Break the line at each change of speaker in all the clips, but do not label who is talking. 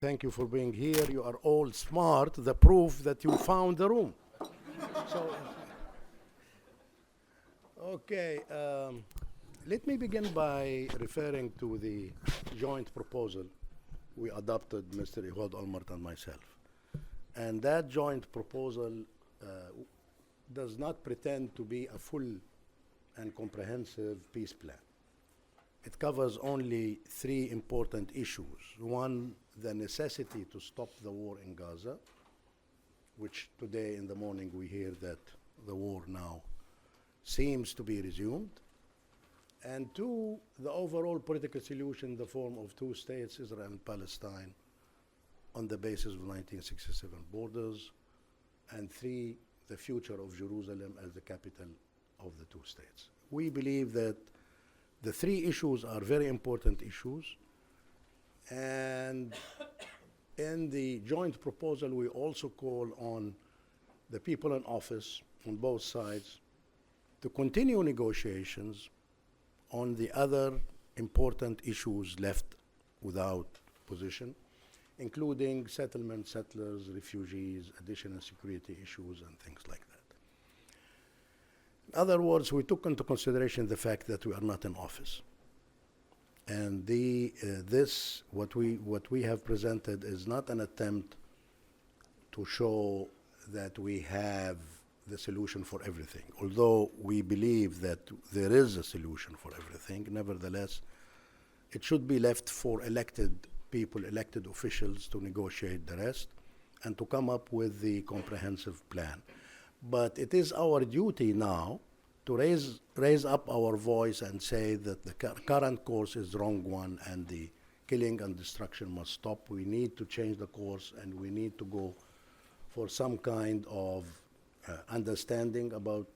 Thank you for being here. You are all smart, the proof that you found the room. So, okay, let me begin by referring to the joint proposal we adopted, Mr. Ehud, Olmert, and myself. And that joint proposal does not pretend to be a full and comprehensive peace plan. It covers only three important issues. One, the necessity to stop the war in Gaza, which today in the morning we hear that the war now seems to be resumed. And two, the overall political solution in the form of two states, Israel and Palestine, on the basis of 1967 borders. And three, the future of Jerusalem as the capital of the two states. We believe that the three issues are very important issues, and in the joint proposal we also call on the people in office on both sides to continue negotiations on the other important issues left without position, including settlement, settlers, refugees, additional security issues, and things like that. In other words, we took into consideration the fact that we are not in office. And what we have presented is not an attempt to show that we have the solution for everything. Although we believe that there is a solution for everything, nevertheless, it should be left for elected people, elected officials to negotiate the rest and to come up with the comprehensive plan. But it is our duty now to raise up our voice and say that the current course is the wrong one and the killing and destruction must stop. We need to change the course and we need to go for some kind of understanding about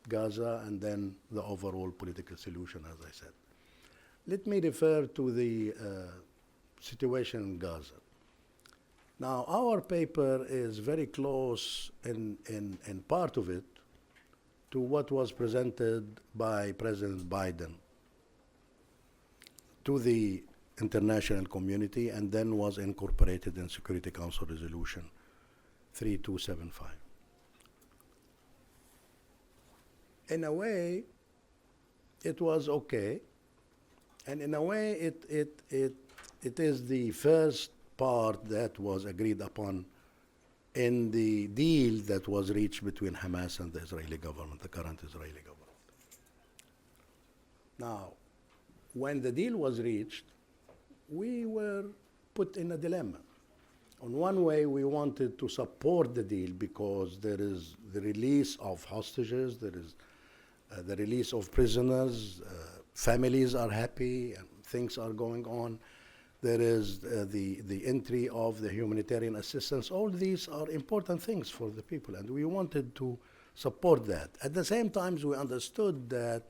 Gaza and then the overall political solution, as I said. Let me refer to the situation in Gaza. Now, our paper is very close in part of it to what was presented by President Biden to the international community and then was incorporated in Security Council Resolution 3275. In a way, it was okay, and in a way, it is the first part that was agreed upon in the deal that was reached between Hamas and the Israeli government, the current Israeli government. Now, when the deal was reached, we were put in a dilemma. On one way, we wanted to support the deal because there is the release of hostages, there is the release of prisoners, families are happy, and things are going on. There is the entry of the humanitarian assistance. All these are important things for the people, and we wanted to support that. At the same time, we understood that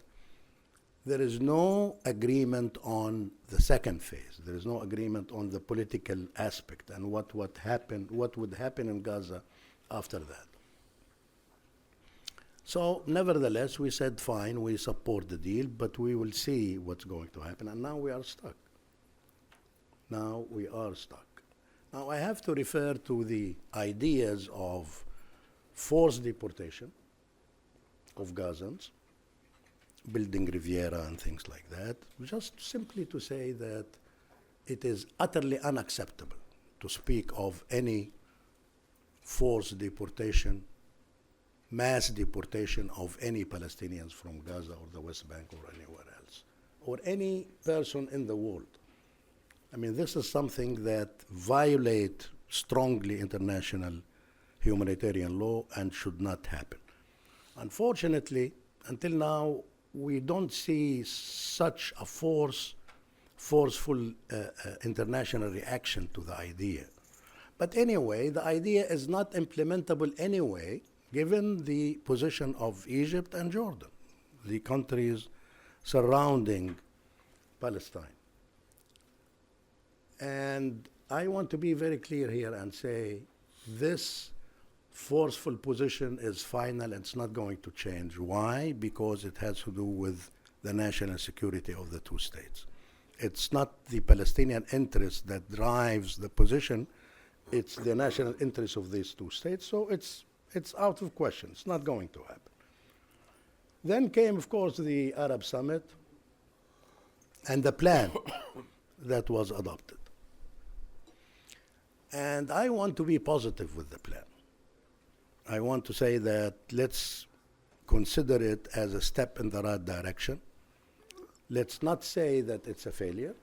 there is no agreement on the second phase. There is no agreement on the political aspect and what would happen in Gaza after that. So, nevertheless, we said, fine, we support the deal, but we will see what's going to happen. And now we are stuck. Now we are stuck. Now I have to refer to the ideas of forced deportation of Gazans, building Riviera and things like that, just simply to say that it is utterly unacceptable to speak of any forced deportation, mass deportation of any Palestinians from Gaza or the West Bank or anywhere else, or any person in the world. I mean, this is something that violates strongly international humanitarian law and should not happen. Unfortunately, until now, we don't see such a forceful international reaction to the idea. But anyway, the idea is not implementable anyway, given the position of Egypt and Jordan, the countries surrounding Palestine. And I want to be very clear here and say this forceful position is final and it's not going to change. Why? Because it has to do with the national security of the two states. It's not the Palestinian interest that drives the position, it's the national interest of these two states, so it's out of question. It's not going to happen. Then came, of course, the Arab Summit and the plan that was adopted. And I want to be positive with the plan. I want to say that let's consider it as a step in the right direction. Let's not say that it's a failure,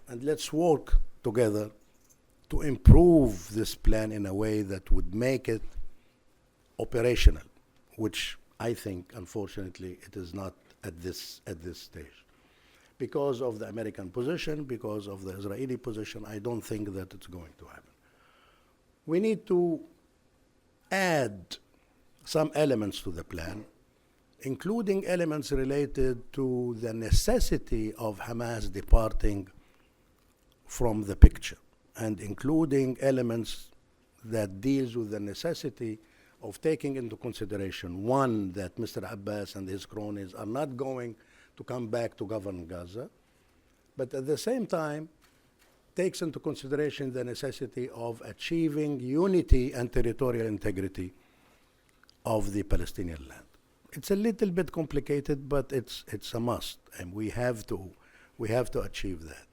and let's work together to improve this plan in a way that would make it operational, which I think, unfortunately, it is not at this stage. Because of the American position, because of the Israeli position, I don't think that it's going to happen. We need to add some elements to the plan, including elements related to the necessity of Hamas departing from the picture, and including elements that deals with the necessity of taking into consideration, one, that Mr. Abbas and his cronies are not going to come back to govern Gaza, but at the same time takes into consideration the necessity of achieving unity and territorial integrity of the Palestinian land. It's a little bit complicated, but it's a must, and we have to achieve that.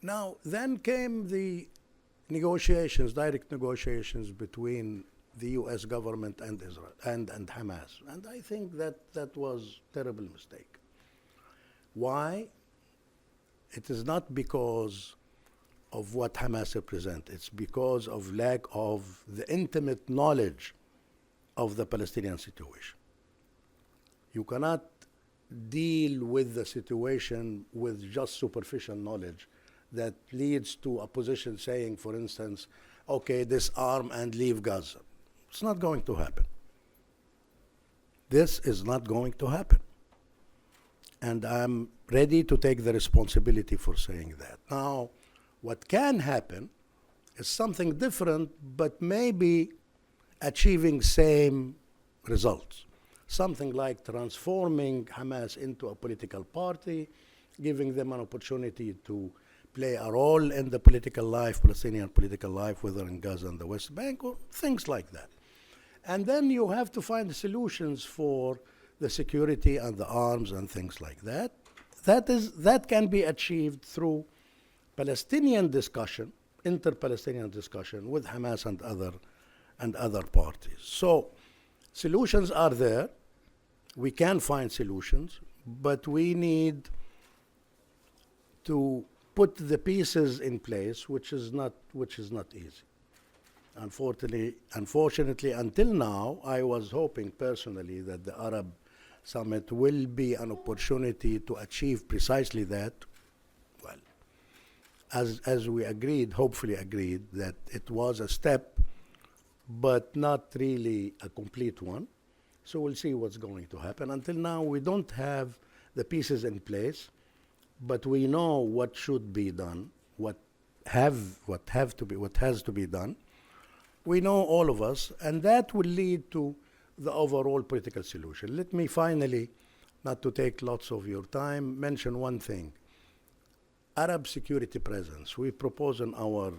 Now, then came the negotiations, direct negotiations between the U.S. government and Israel and Hamas, and I think that was a terrible mistake. Why? It is not because of what Hamas represents. It's because of lack of the intimate knowledge of the Palestinian situation. You cannot deal with the situation with just superficial knowledge that leads to a position saying, for instance, okay, disarm and leave Gaza. It's not going to happen. This is not going to happen. And I'm ready to take the responsibility for saying that. Now, what can happen is something different, but maybe achieving same results. Something like transforming Hamas into a political party, giving them an opportunity to play a role in the political life, Palestinian political life, whether in Gaza and the West Bank, or things like that. And then you have to find solutions for the security and the arms and things like that. That can be achieved through Palestinian discussion, inter-Palestinian discussion with Hamas and other parties. So solutions are there. We can find solutions, but we need to put the pieces in place, which is not easy. Unfortunately, until now, I was hoping personally that the Arab Summit will be an opportunity to achieve precisely that. Well, as we agreed, hopefully agreed, that it was a step, but not really a complete one. So we'll see what's going to happen. Until now, we don't have the pieces in place, but we know what should be done, what has to be done. We know, all of us, and that will lead to the overall political solution. Let me finally, not to take lots of your time, mention one thing. Arab security presence. We propose in our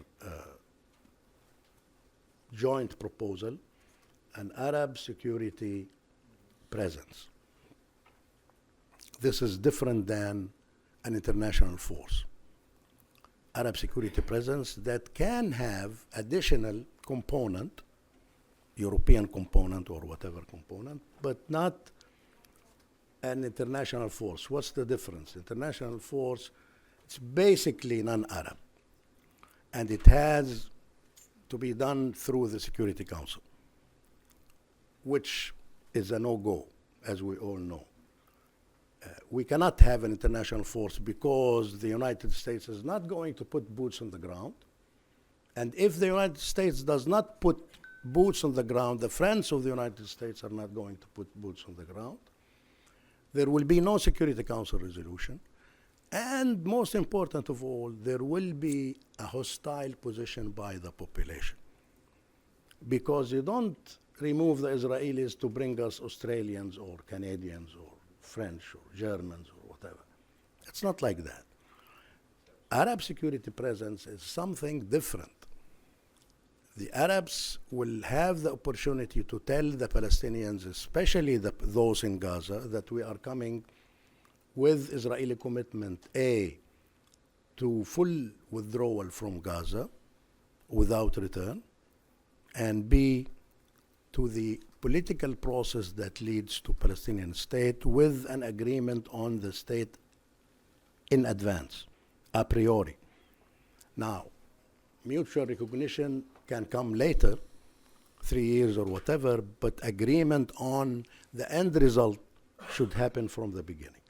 joint proposal an Arab security presence. This is different than an international force. Arab security presence that can have additional component, European component or whatever component, but not an international force. What's the difference? International force, it's basically non-Arab, and it has to be done through the Security Council, which is a no-go, as we all know. We cannot have an international force because the United States is not going to put boots on the ground. And if the United States does not put boots on the ground, the friends of the United States are not going to put boots on the ground. There will be no Security Council resolution. And most important of all, there will be a hostile position by the population. Because you don't remove the Israelis to bring us Australians or Canadians or French or Germans or whatever. It's not like that. Arab security presence is something different. The Arabs will have the opportunity to tell the Palestinians, especially those in Gaza, that we are coming with Israeli commitment, A, to full withdrawal from Gaza without return, and B, to the political process that leads to Palestinian state with an agreement on the state in advance, a priori. Now, mutual recognition can come later, 3 years or whatever, but agreement on the end result should happen from the beginning.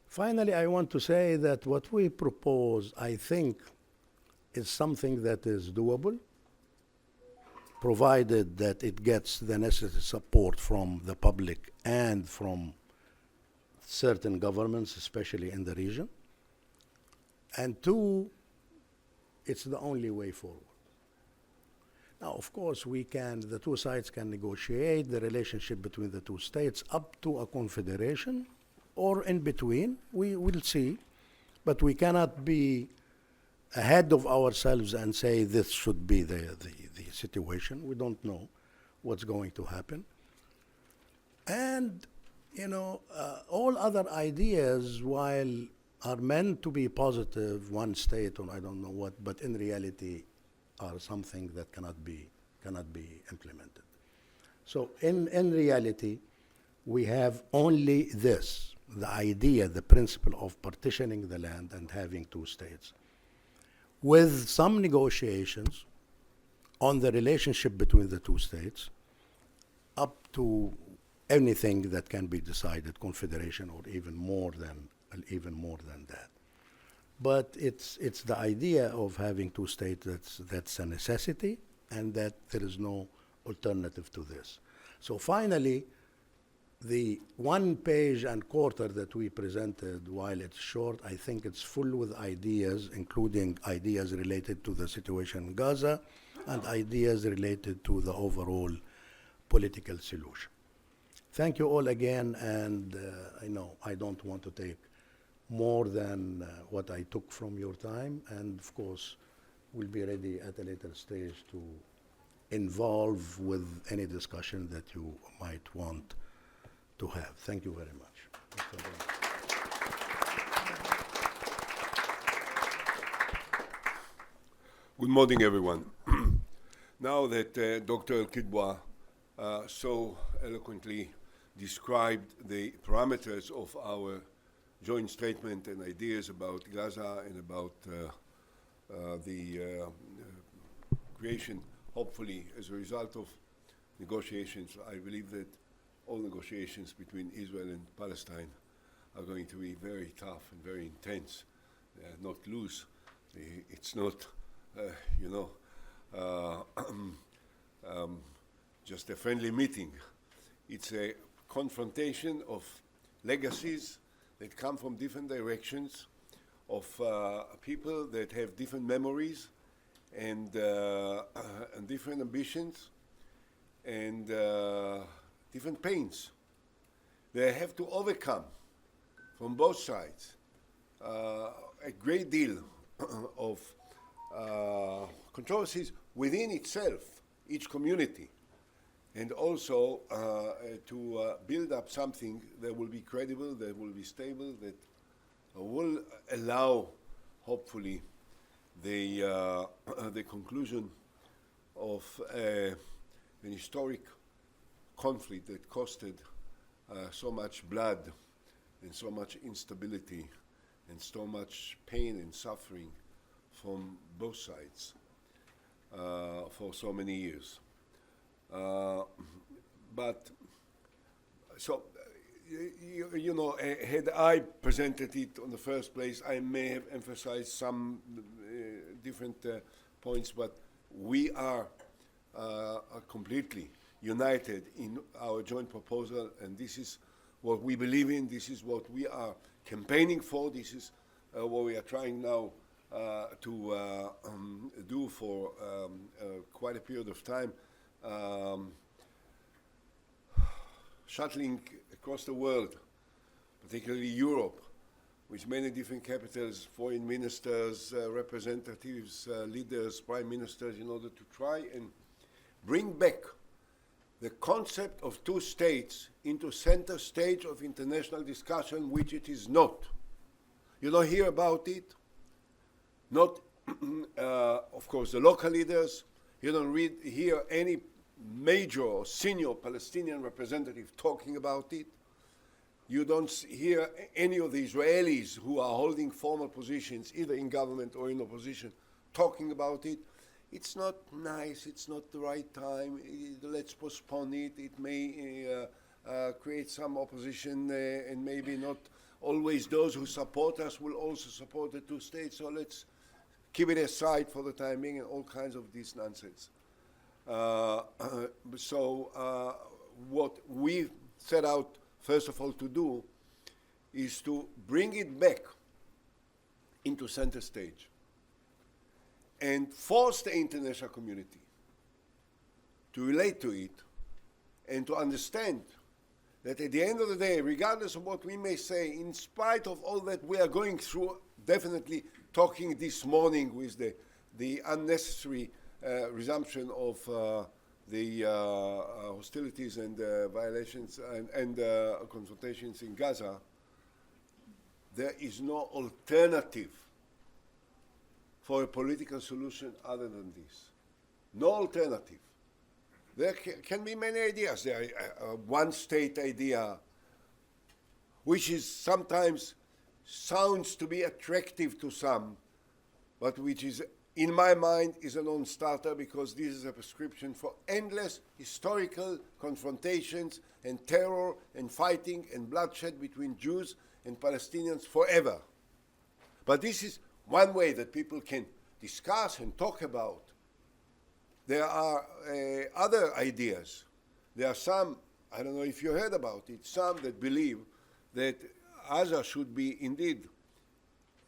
Finally, I want to say that what we propose, I think, is something that is doable, provided that it gets the necessary support from the public and from certain governments, especially in the region. And two, it's the only way forward. Now, of course, the two sides can negotiate the relationship between the two states up to a confederation or in between. We will see, but we cannot be ahead of ourselves and say this should be the situation. We don't know what's going to happen. And, all other ideas, while are meant to be positive, one state or I don't know what, but in reality are something that cannot be implemented. So in reality, we have only this, the idea, the principle of partitioning the land and having two states, with some negotiations on the relationship between the two states up to anything that can be decided, confederation or even more than that. But it's the idea of having two states that's a necessity, and that there is no alternative to this. So finally, the 1 page and quarter that we presented, while it's short, I think it's full with ideas, including ideas related to the situation in Gaza and ideas related to the overall political solution. Thank you all again, and I know I don't want to take more than what I took from your time, and of course we'll be ready at a later stage to involve with any discussion that you might want to have. Thank you very much.
Good morning, everyone. Now that Dr. Qidwa so eloquently described the parameters of our joint statement and ideas about Gaza and about the creation, hopefully, as a result of negotiations. I believe that all negotiations between Israel and Palestine are going to be very tough and very intense, not loose. It's not, just a friendly meeting. It's a confrontation of legacies that come from different directions, of people that have different memories and different ambitions and different pains. They have to overcome, from both sides, a great deal of controversies within itself, each community, and also to build up something that will be credible, that will be stable, that will allow, hopefully, the conclusion of an historic conflict that costed so much blood and so much instability and so much pain and suffering from both sides for so many years. But so, had I presented it on the first place, I may have emphasized some different points, but we are completely united in our joint proposal, and this is what we believe in, this is what we are campaigning for, this is what we are trying now to do for quite a period of time, shuttling across the world particularly Europe, with many different capitals, foreign ministers, representatives, leaders, prime ministers, in order to try and bring back the concept of two states into center stage of international discussion, which it is not. You don't hear about it, not, of course, the local leaders. You don't hear any major or senior Palestinian representative talking about it. You don't hear any of the Israelis who are holding formal positions, either in government or in opposition, talking about it. It's not nice, it's not the right time, let's postpone it. It may create some opposition, and maybe not always those who support us will also support the two states, so let's keep it aside for the time being, and all kinds of this nonsense. What we set out, first of all, to do is to bring it back into center stage and force the international community to relate to it and to understand that at the end of the day, regardless of what we may say, in spite of all that we are going through, definitely talking this morning with the unnecessary resumption of the hostilities and violations and confrontations in Gaza, there is no alternative for a political solution other than this. No alternative. There can be many ideas. There one-state idea, which is sometimes sounds to be attractive to some, but which is, in my mind, is a non-starter, because this is a prescription for endless historical confrontations and terror and fighting and bloodshed between Jews and Palestinians forever. But this is one way that people can discuss and talk about. There are other ideas. There are some, I don't know if you heard about it, some that believe that Gaza should be indeed,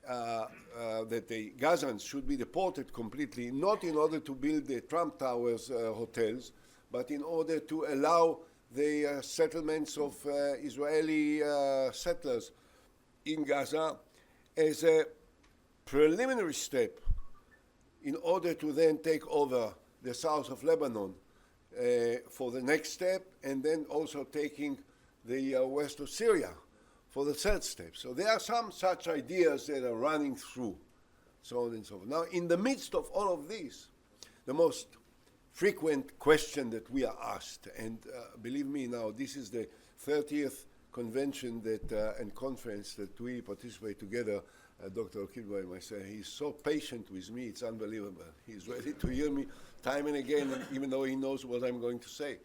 that the Gazans should be deported completely, not in order to build the Trump Towers hotels, but in order to allow the settlements of Israeli settlers in Gaza as a preliminary step in order to then take over the south of Lebanon for the next step, and then also taking the west of Syria for the third step. So there are some such ideas that are running through, so on and so forth. Now, in the midst of all of this, the most frequent question that we are asked, and believe me now, this is the 30th convention that and conference that we participate together, Dr. Qidwa and myself. He's so patient with me, it's unbelievable. He's ready to hear me time and again, and even though he knows what I'm going to say.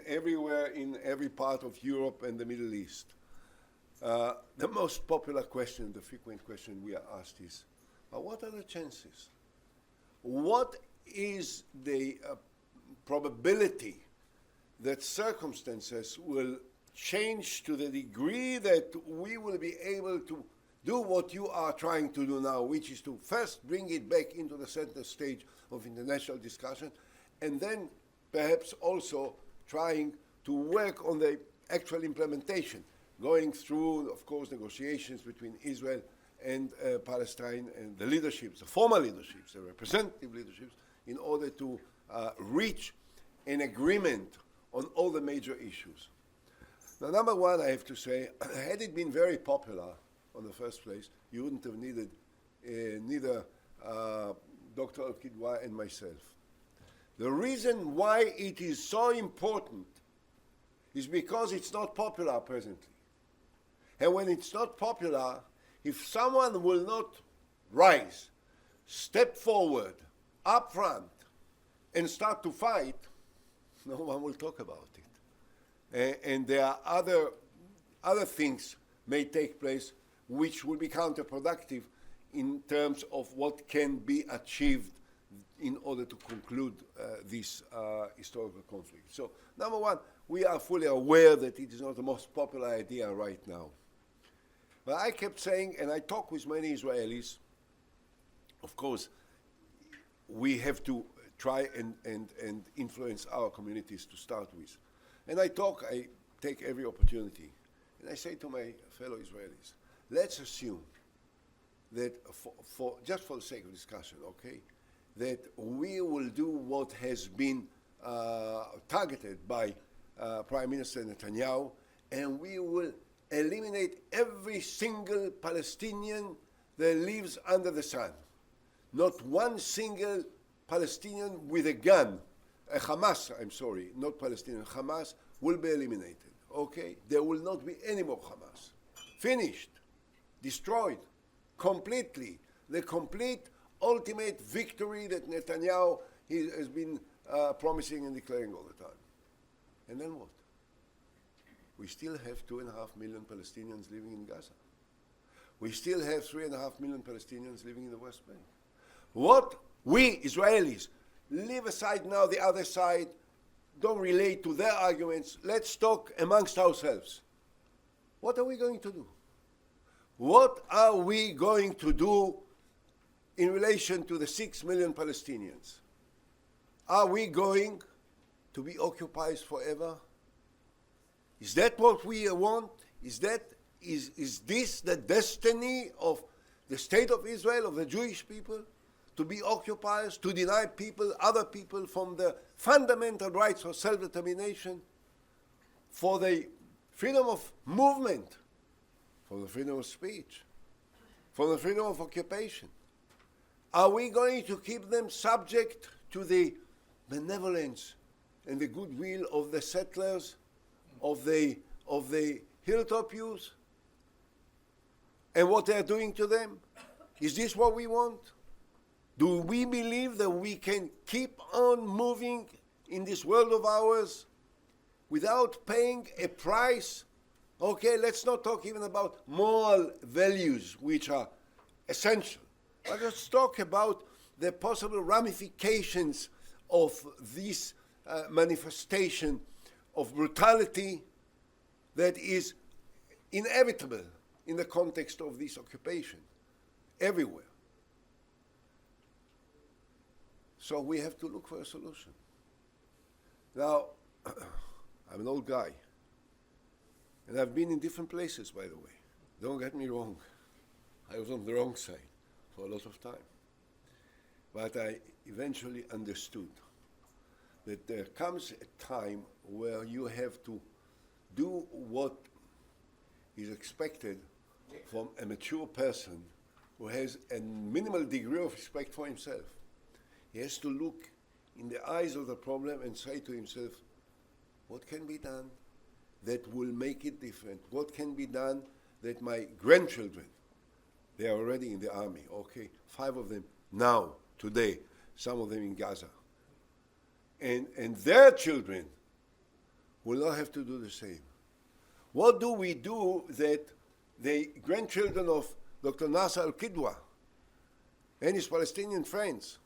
Everywhere, in every part of Europe and the Middle East. The most popular question, the frequent question we are asked is, what are the chances? What is the probability that circumstances will change to the degree that we will be able to do what you are trying to do now, which is to first bring it back into the center stage of international discussion, and then perhaps also trying to work on the actual implementation, going through, of course, negotiations between Israel and Palestine and the leaderships, the formal leaderships, the representative leaderships, in order to reach an agreement on all the major issues. Now, number one, I have to say, had it been very popular on the first place, you wouldn't have needed neither Dr. Qidwa and myself. The reason why it is so important is because it's not popular presently. And when it's not popular, if someone will not rise, step forward, up front, and start to fight, no one will talk about it. And there are other things may take place which will be counterproductive in terms of what can be achieved in order to conclude this historical conflict. So, number one, we are fully aware that it is not the most popular idea right now. But I kept saying, and I talk with many Israelis, of course, we have to try and influence our communities to start with. And I take every opportunity. And I say to my fellow Israelis, let's assume that just for the sake of discussion, okay, that we will do what has been targeted by Prime Minister Netanyahu, and we will eliminate every single Palestinian that lives under the sun. Not one single Palestinian with a gun, Hamas, I'm sorry, not Palestinian, Hamas will be eliminated, okay? There will not be any more Hamas. Finished, destroyed, completely. The complete ultimate victory that Netanyahu has been promising and declaring all the time. And then what? We still have 2.5 million Palestinians living in Gaza. We still have 3.5 million Palestinians living in the West Bank. What we Israelis, leave aside now the other side, don't relate to their arguments, let's talk amongst ourselves. What are we going to do? What are we going to do in relation to the 6 million Palestinians? Are we going to be occupied forever? Is that what we want? Is this the destiny of the state of Israel, of the Jewish people? To be occupiers, to deny people, other people, from the fundamental rights of self-determination, for the freedom of movement, for the freedom of speech, for the freedom of occupation? Are we going to keep them subject to the benevolence and the goodwill of the settlers, of the hilltop youth, and what they are doing to them? Is this what we want? Do we believe that we can keep on moving in this world of ours without paying a price? Okay, let's not talk even about moral values, which are essential. But let's talk about the possible ramifications of this manifestation of brutality that is inevitable in the context of this occupation everywhere. So we have to look for a solution. Now, I'm an old guy, and I've been in different places, by the way. Don't get me wrong. I was on the wrong side for a lot of time. But I eventually understood that there comes a time where you have to do what is expected from a mature person who has a minimal degree of respect for himself. He has to look in the eyes of the problem and say to himself, what can be done that will make it different? What can be done that my grandchildren, they are already in the army, okay, 5 of them now, today, some of them in Gaza, and their children will not have to do the same. What do we do that the grandchildren of Dr. Nasser al-Qidwa and his Palestinian friends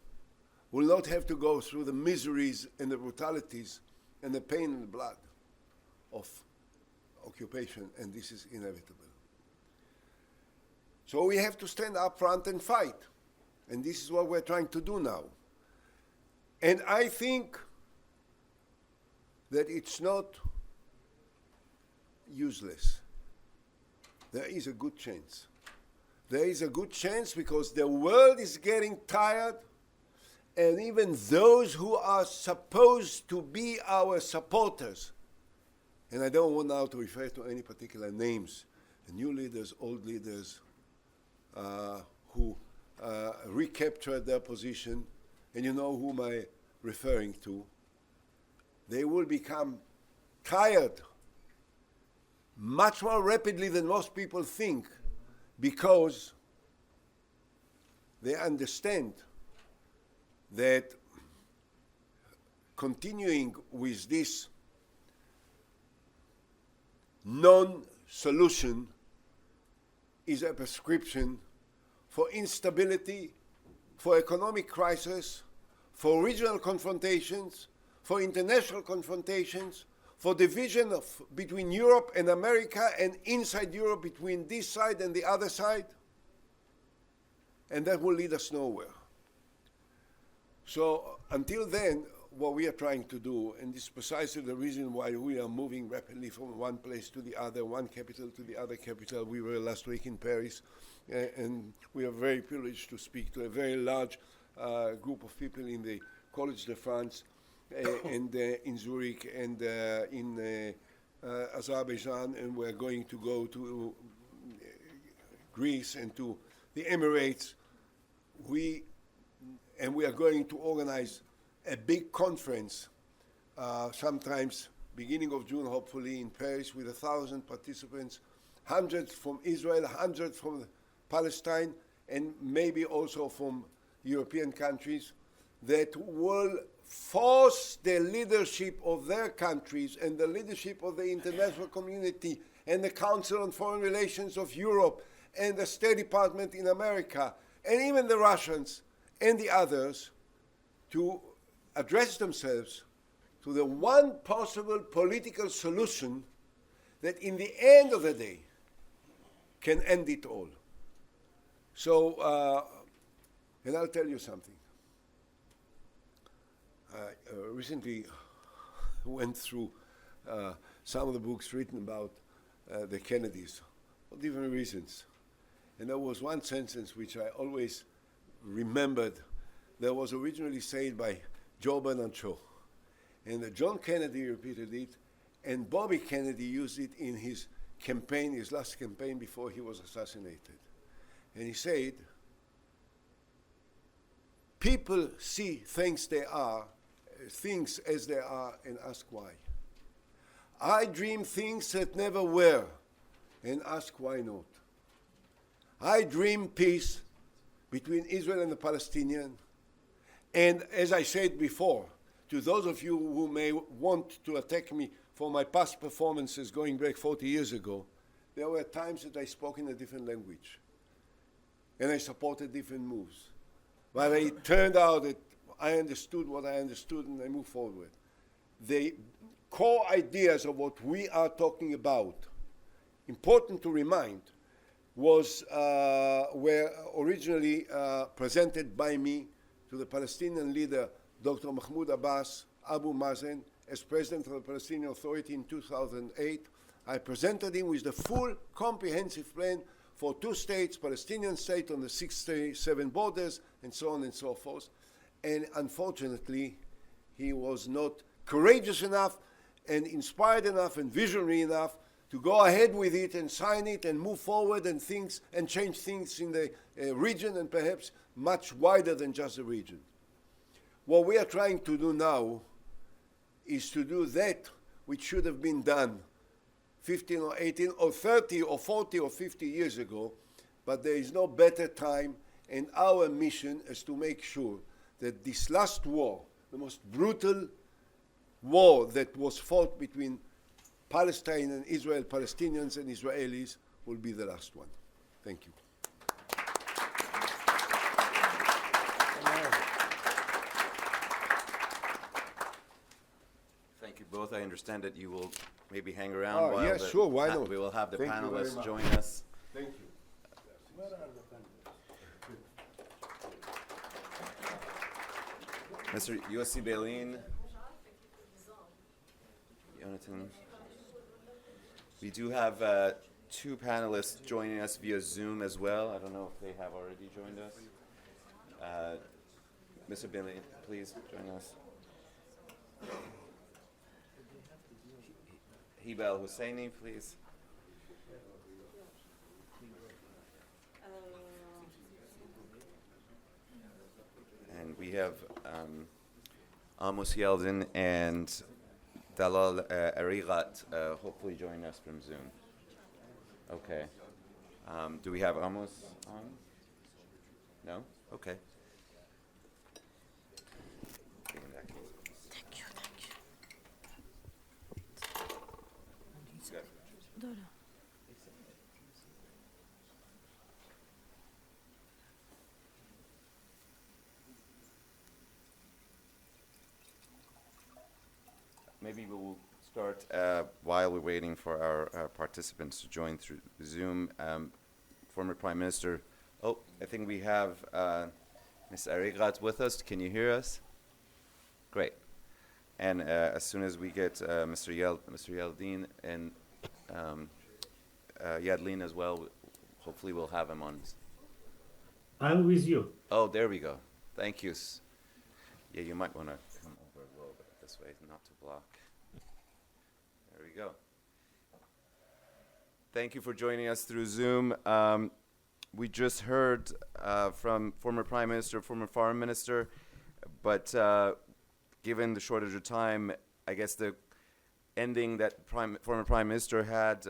will not have to go through the miseries and the brutalities and the pain and the blood of occupation, and this is inevitable. So we have to stand up front and fight, and this is what we're trying to do now. And I think that it's not useless. There is a good chance. There is a good chance because the world is getting tired, and even those who are supposed to be our supporters, and I don't want now to refer to any particular names, new leaders, old leaders, who recaptured their position, and you know whom I'm referring to, they will become tired much more rapidly than most people think, because they understand that continuing with this non-solution is a prescription for instability, for economic crisis, for regional confrontations, for international confrontations, for division between Europe and America, and inside Europe between this side and the other side, and that will lead us nowhere. So until then, what we are trying to do, and this is precisely the reason why we are moving rapidly from one place to the other, one capital to the other capital. We were last week in Paris, and we are very privileged to speak to a very large group of people in the College de France, and in Zurich, and in Azerbaijan, and we're going to go to Greece and to the Emirates. We are going to organize a big conference, sometimes beginning of June, hopefully, in Paris, with 1,000 participants, hundreds from Israel, hundreds from Palestine, and maybe also from European countries, that will force the leadership of their countries and the leadership of the international community and the Council on Foreign Relations of Europe and the State Department in America and even the Russians and the others to address themselves to the one possible political solution that in the end of the day can end it all. So, and I'll tell you something. I recently went through some of the books written about the Kennedys for different reasons. And there was one sentence which I always remembered that was originally said by Joe Bernard Shaw. And John Kennedy repeated it, and Bobby Kennedy used it in his campaign, his last campaign before he was assassinated. And he said, people see things as they are and ask why. I dream things that never were and ask why not. I dream peace between Israel and the Palestinians. And as I said before, to those of you who may want to attack me for my past performances going back 40 years ago, there were times that I spoke in a different language and I supported different moves. But it turned out that I understood what I understood and I moved forward. The core ideas of what we are talking about, important to remind, were originally presented by me to the Palestinian leader, Dr. Mahmoud Abbas, Abu Mazen, as president of the Palestinian Authority in 2008. I presented him with the full comprehensive plan for two states, Palestinian state on the 67 borders, and so on and so forth. And unfortunately, he was not courageous enough and inspired enough and visionary enough to go ahead with it and sign it and move forward and change things in the region and perhaps much wider than just the region. What we are trying to do now is to do that which should have been done 15 or 18 or 30 or 40 or 50 years ago, but there is no better time, and our mission is to make sure that this last war, the most brutal war that was fought between Palestine and Israel, Palestinians and Israelis, will be the last one. Thank you.
Thank you both. I understand that you will maybe hang around while
yes, sure, why not?
we will have the
Thank you very
panelists
much.
join us.
Thank you.
Mr. Yossi Beilin, Jonathan. We do have two panelists joining us via Zoom as well. I don't know if they have already joined us. Mr. Beilin, please join us. Hiba Husseini, please. And we have Amos Yeldon and Dalal Arigat hopefully joining us from Zoom. Okay. Do we have Amos on? No? Okay. Maybe we will start while we're waiting for our participants to join through Zoom. Former Prime Minister, I think we have Ms. Arigat with us. Can you hear us? Great. And as soon as we get Mr. Yeldin and Yadlin as well, hopefully we'll have him on.
I'm with you.
Oh, there we go. Thank you. Yeah, you might want to come over a little bit this way, not to block. There we go. Thank you for joining us through Zoom. We just heard from former Prime Minister, former Foreign Minister, but given the shortage of time, I guess the ending that former Prime Minister had,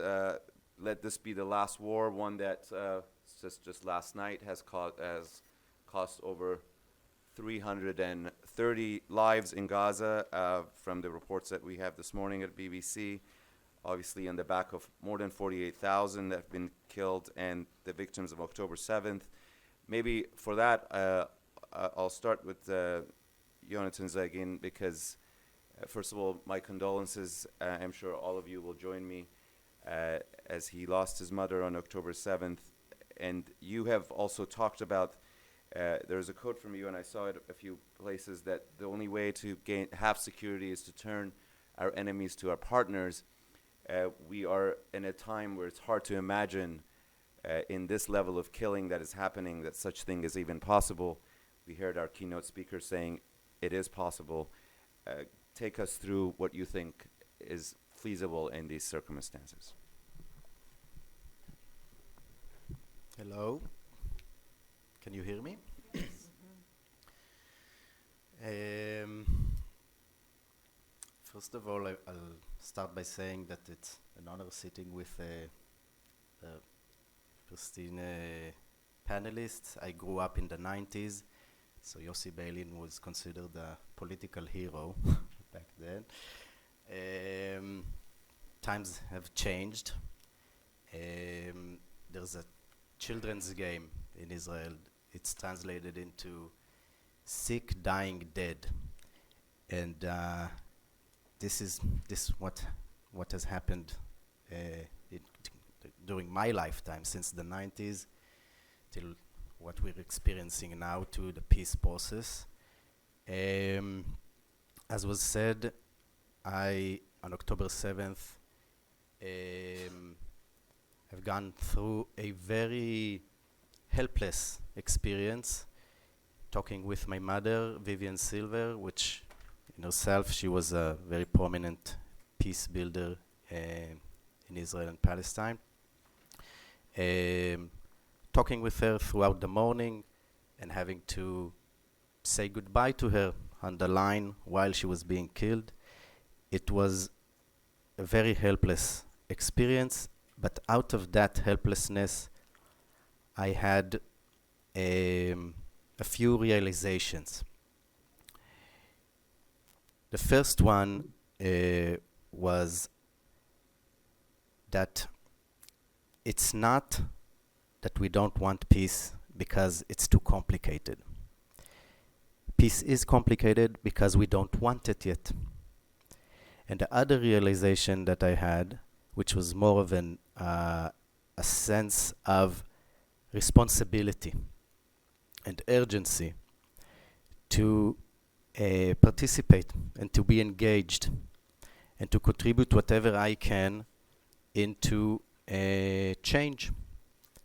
let this be the last war, one that just last night has cost over 330 lives in Gaza from the reports that we have this morning at BBC. Obviously on the back of more than 48,000 that have been killed and the victims of October 7th. Maybe for that, I'll start with Jonathan Zagin because, first of all, my condolences. I'm sure all of you will join me as he lost his mother on October 7th. And you have also talked about, there's a quote from you, and I saw it a few places, that the only way to have security is to turn our enemies to our partners. We are in a time where it's hard to imagine in this level of killing that is happening that such thing is even possible. We heard our keynote speaker saying it is possible. Take us through what you think is feasible in these circumstances.
Hello. Can you hear me? First of all, I'll start by saying that it's an honor sitting with Palestinian panelists. I grew up in the 90s, so Yossi Beilin was considered a political hero back then. Times have changed. There's a children's game in Israel. It's translated into sick, dying, dead. And this is what has happened during my lifetime, since the 90s till what we're experiencing now to the peace process. As was said, I, on October 7th, have gone through a very helpless experience, talking with my mother, Vivian Silver, which in herself, she was a very prominent peace builder in Israel and Palestine. Talking with her throughout the morning and having to say goodbye to her on the line while she was being killed. It was a very helpless experience, but out of that helplessness, I had a few realizations. The first one was that it's not that we don't want peace because it's too complicated. Peace is complicated because we don't want it yet. And the other realization that I had, which was more of a sense of responsibility and urgency to participate and to be engaged and to contribute whatever I can into change.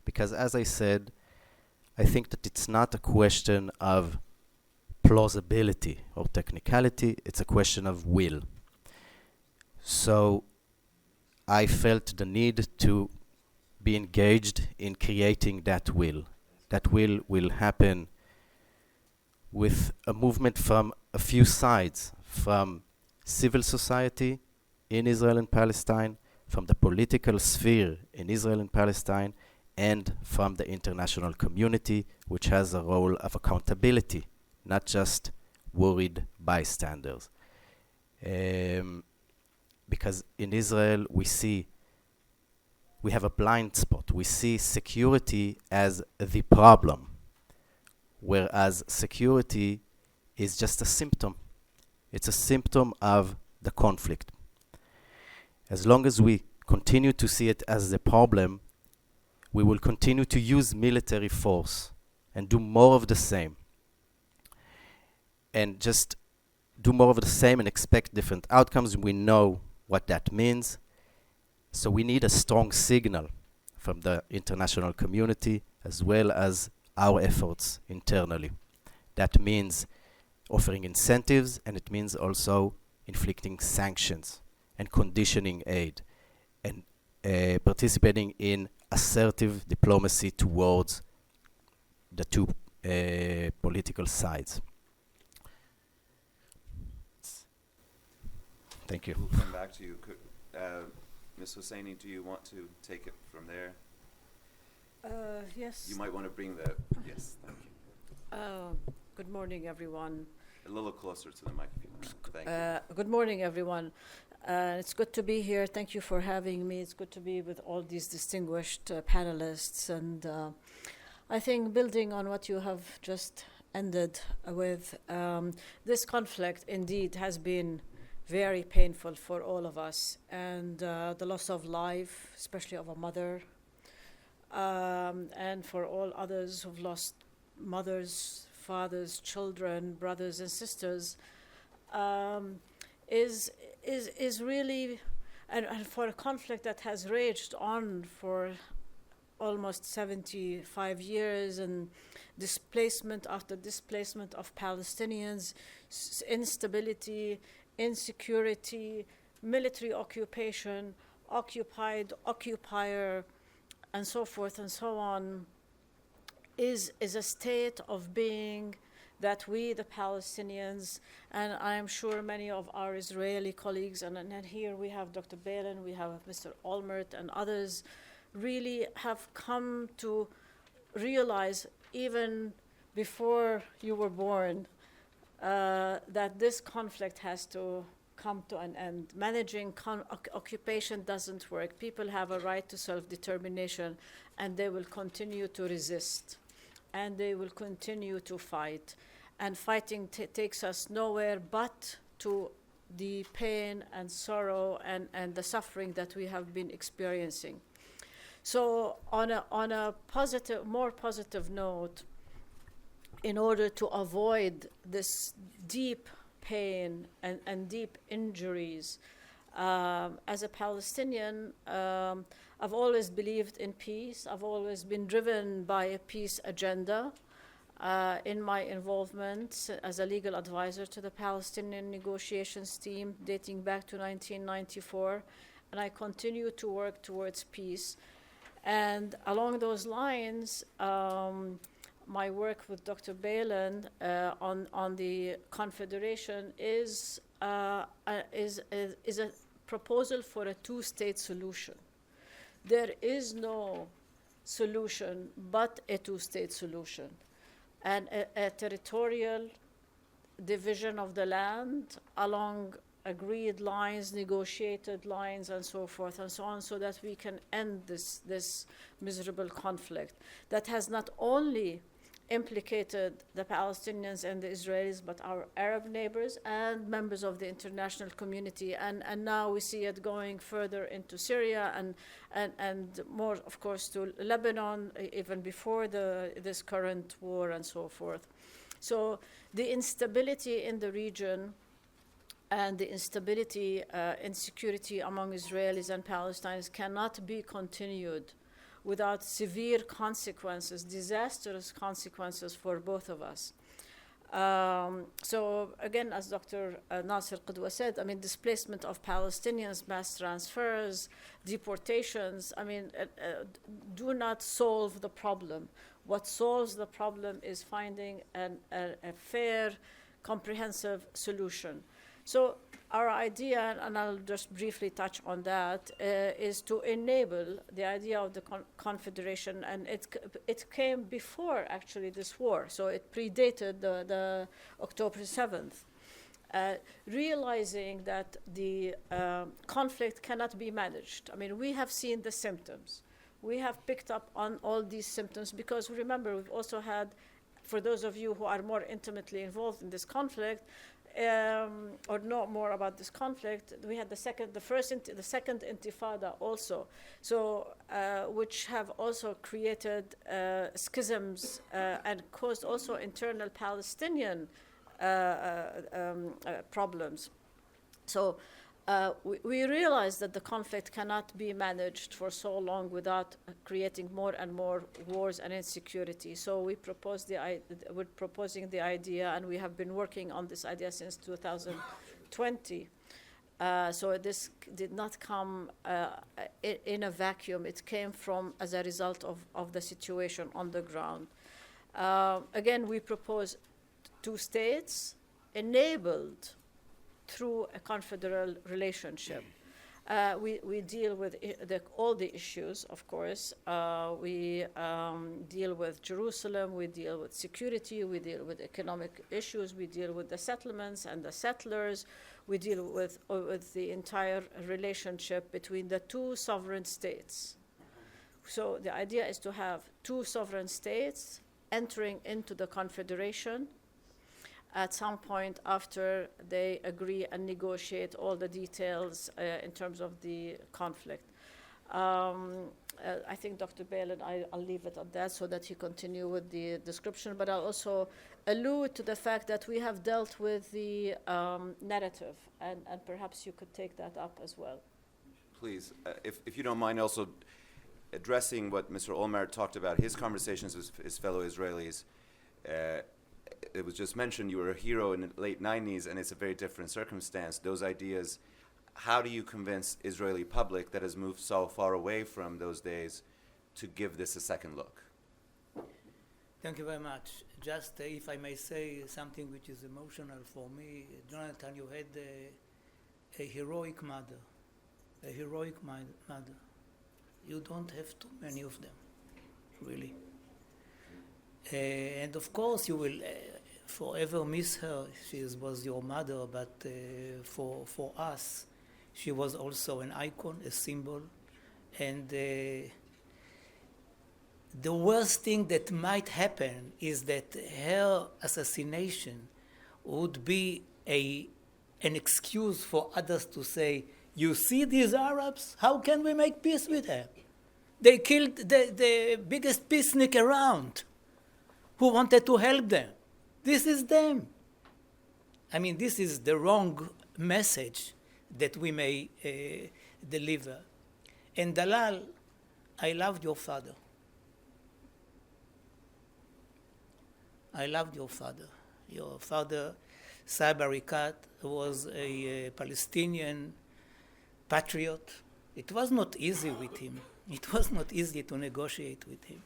Because as I said, I think that it's not a question of plausibility or technicality, it's a question of will. So I felt the need to be engaged in creating that will. That will happen with a movement from a few sides, from civil society in Israel and Palestine, from the political sphere in Israel and Palestine, and from the international community, which has a role of accountability, not just worried bystanders. Because in Israel, we have a blind spot. We see security as the problem, whereas security is just a symptom. It's a symptom of the conflict. As long as we continue to see it as the problem, we will continue to use military force and do more of the same. And just do more of the same and expect different outcomes. We know what that means. So we need a strong signal from the international community as well as our efforts internally. That means offering incentives, and it means also inflicting sanctions and conditioning aid and participating in assertive diplomacy towards the two political sides. Thank you.
We'll come back to you. Ms. Husseini, do you want to take it from there?
Yes.
You might want to bring the, yes, thank you.
Good morning, everyone.
A little closer to the mic if you want. Thank you.
Good morning, everyone. It's good to be here. Thank you for having me. It's good to be with all these distinguished panelists. And I think building on what you have just ended with, this conflict indeed has been very painful for all of us. And the loss of life, especially of a mother, and for all others who've lost mothers, fathers, children, brothers and sisters, is really, and for a conflict that has raged on for almost 75 years, and displacement after displacement of Palestinians, instability, insecurity, military occupation, occupied, occupier, and so forth and so on, is a state of being that we, the Palestinians, and I am sure many of our Israeli colleagues, and here we have Dr. Beilin, we have Mr. Olmert, and others, really have come to realize, even before you were born, that this conflict has to come to an end. Managing occupation doesn't work. People have a right to self-determination, and they will continue to resist, and they will continue to fight. And fighting takes us nowhere but to the pain and sorrow and the suffering that we have been experiencing. So on a positive, more positive note, in order to avoid this deep pain and deep injuries, as a Palestinian, I've always believed in peace. I've always been driven by a peace agenda in my involvement as a legal advisor to the Palestinian negotiations team dating back to 1994, and I continue to work towards peace. And along those lines, my work with Dr. Beilin on the Confederation is a proposal for a two-state solution. There is no solution but a two-state solution, and a territorial division of the land along agreed lines, negotiated lines, and so forth and so on, so that we can end this miserable conflict that has not only implicated the Palestinians and the Israelis, but our Arab neighbors and members of the international community. And now we see it going further into Syria and more, of course, to Lebanon, even before this current war and so forth. So the instability in the region and the instability, insecurity among Israelis and Palestinians cannot be continued without severe consequences, disastrous consequences for both of us. So again, as Dr. Nasser Qidwa said, I mean, displacement of Palestinians, mass transfers, deportations, I mean, do not solve the problem. What solves the problem is finding a fair, comprehensive solution. So our idea, and I'll just briefly touch on that, is to enable the idea of the confederation, and it came before actually this war, so it predated the October 7th. Realizing that the conflict cannot be managed. I mean, we have seen the symptoms. We have picked up on all these symptoms because remember, we've also had, for those of you who are more intimately involved in this conflict, or know more about this conflict, we had the second intifada also, so which have also created schisms and caused also internal Palestinian problems. So we realized that the conflict cannot be managed for so long without creating more and more wars and insecurity. So we're proposing the idea, and we have been working on this idea since 2020. So this did not come in a vacuum. It came from as a result of the situation on the ground. Again, we propose 2 states enabled through a confederal relationship. We deal with all the issues, of course. We deal with Jerusalem, we deal with security, we deal with economic issues, we deal with the settlements and the settlers, we deal with the entire relationship between the 2 sovereign states. So the idea is to have 2 sovereign states entering into the confederation at some point after they agree and negotiate all the details in terms of the conflict. I think Dr. Beilin, I'll leave it at that so that you continue with the description, but I'll also allude to the fact that we have dealt with the narrative, and perhaps you could take that up as well.
Please, if you don't mind also addressing what Mr. Olmert talked about, his conversations with his fellow Israelis. It was just mentioned you were a hero in the late 90s, and it's a very different circumstance. Those ideas, how do you convince Israeli public that has moved so far away from those days to give this a second look?
Thank you very much. Just if I may say something which is emotional for me, Jonathan, you had a heroic mother, a heroic mother. You don't have too many of them, really. And of course you will forever miss her. She was your mother, but for us, she was also an icon, a symbol. And the worst thing that might happen is that her assassination would be an excuse for others to say, you see these Arabs? How can we make peace with them? They killed the biggest peacenik around, who wanted to help them. This is them. I mean, this is the wrong message that we may deliver. And Dalal, I loved your father. I loved your father. Your father, Saeb Arikat, was a Palestinian patriot. It was not easy with him. It was not easy to negotiate with him.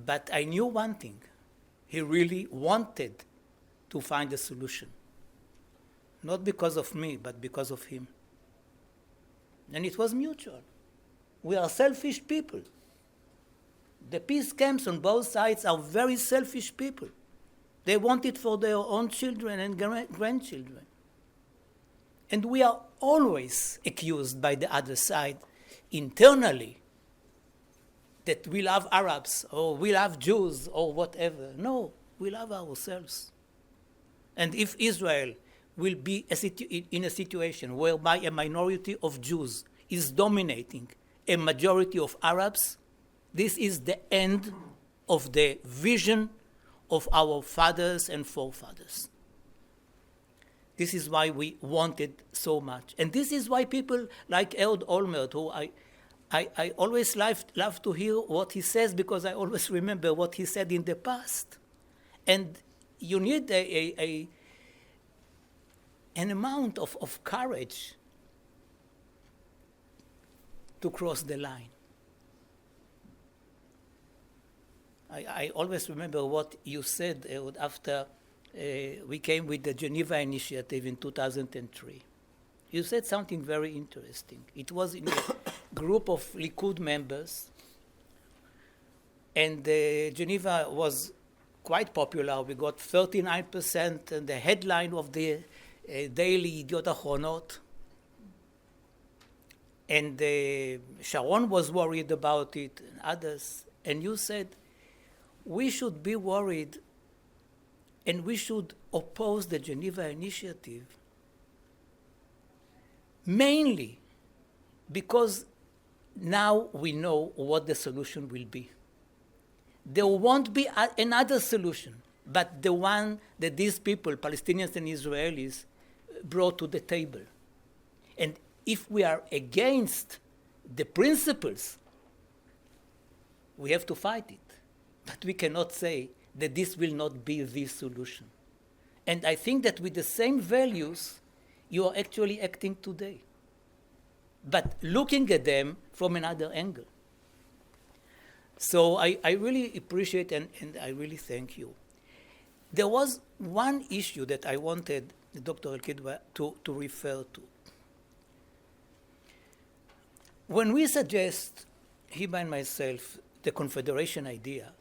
But I knew one thing. He really wanted to find a solution. Not because of me, but because of him. And it was mutual. We are selfish people. The peace camps on both sides are very selfish people. They want it for their own children and grandchildren. And we are always accused by the other side internally that we love Arabs or we love Jews or whatever. No, we love ourselves. And if Israel will be in a situation whereby a minority of Jews is dominating a majority of Arabs, this is the end of the vision of our fathers and forefathers. This is why we wanted so much. And this is why people like Ehud Olmert, who I always love to hear what he says, because I always remember what he said in the past. And you need an amount of courage to cross the line. I always remember what you said, Ehud, after we came with the Geneva Initiative in 2003. You said something very interesting. It was in a group of Likud members, and Geneva was quite popular. We got 39%, and the headline of the daily Idiot Achronot. And Sharon was worried about it, and others. And you said, we should be worried, and we should oppose the Geneva Initiative, mainly because now we know what the solution will be. There won't be another solution. but the one that these people, Palestinians and Israelis, brought to the table. And if we are against the principles, we have to fight it. But we cannot say that this will not be the solution. And I think that with the same values, you are actually acting today, but looking at them from another angle. So I really appreciate and I really thank you. There was one issue that I wanted Dr. Qidwa to refer to. When we suggest, Hiba and myself, the confederation idea,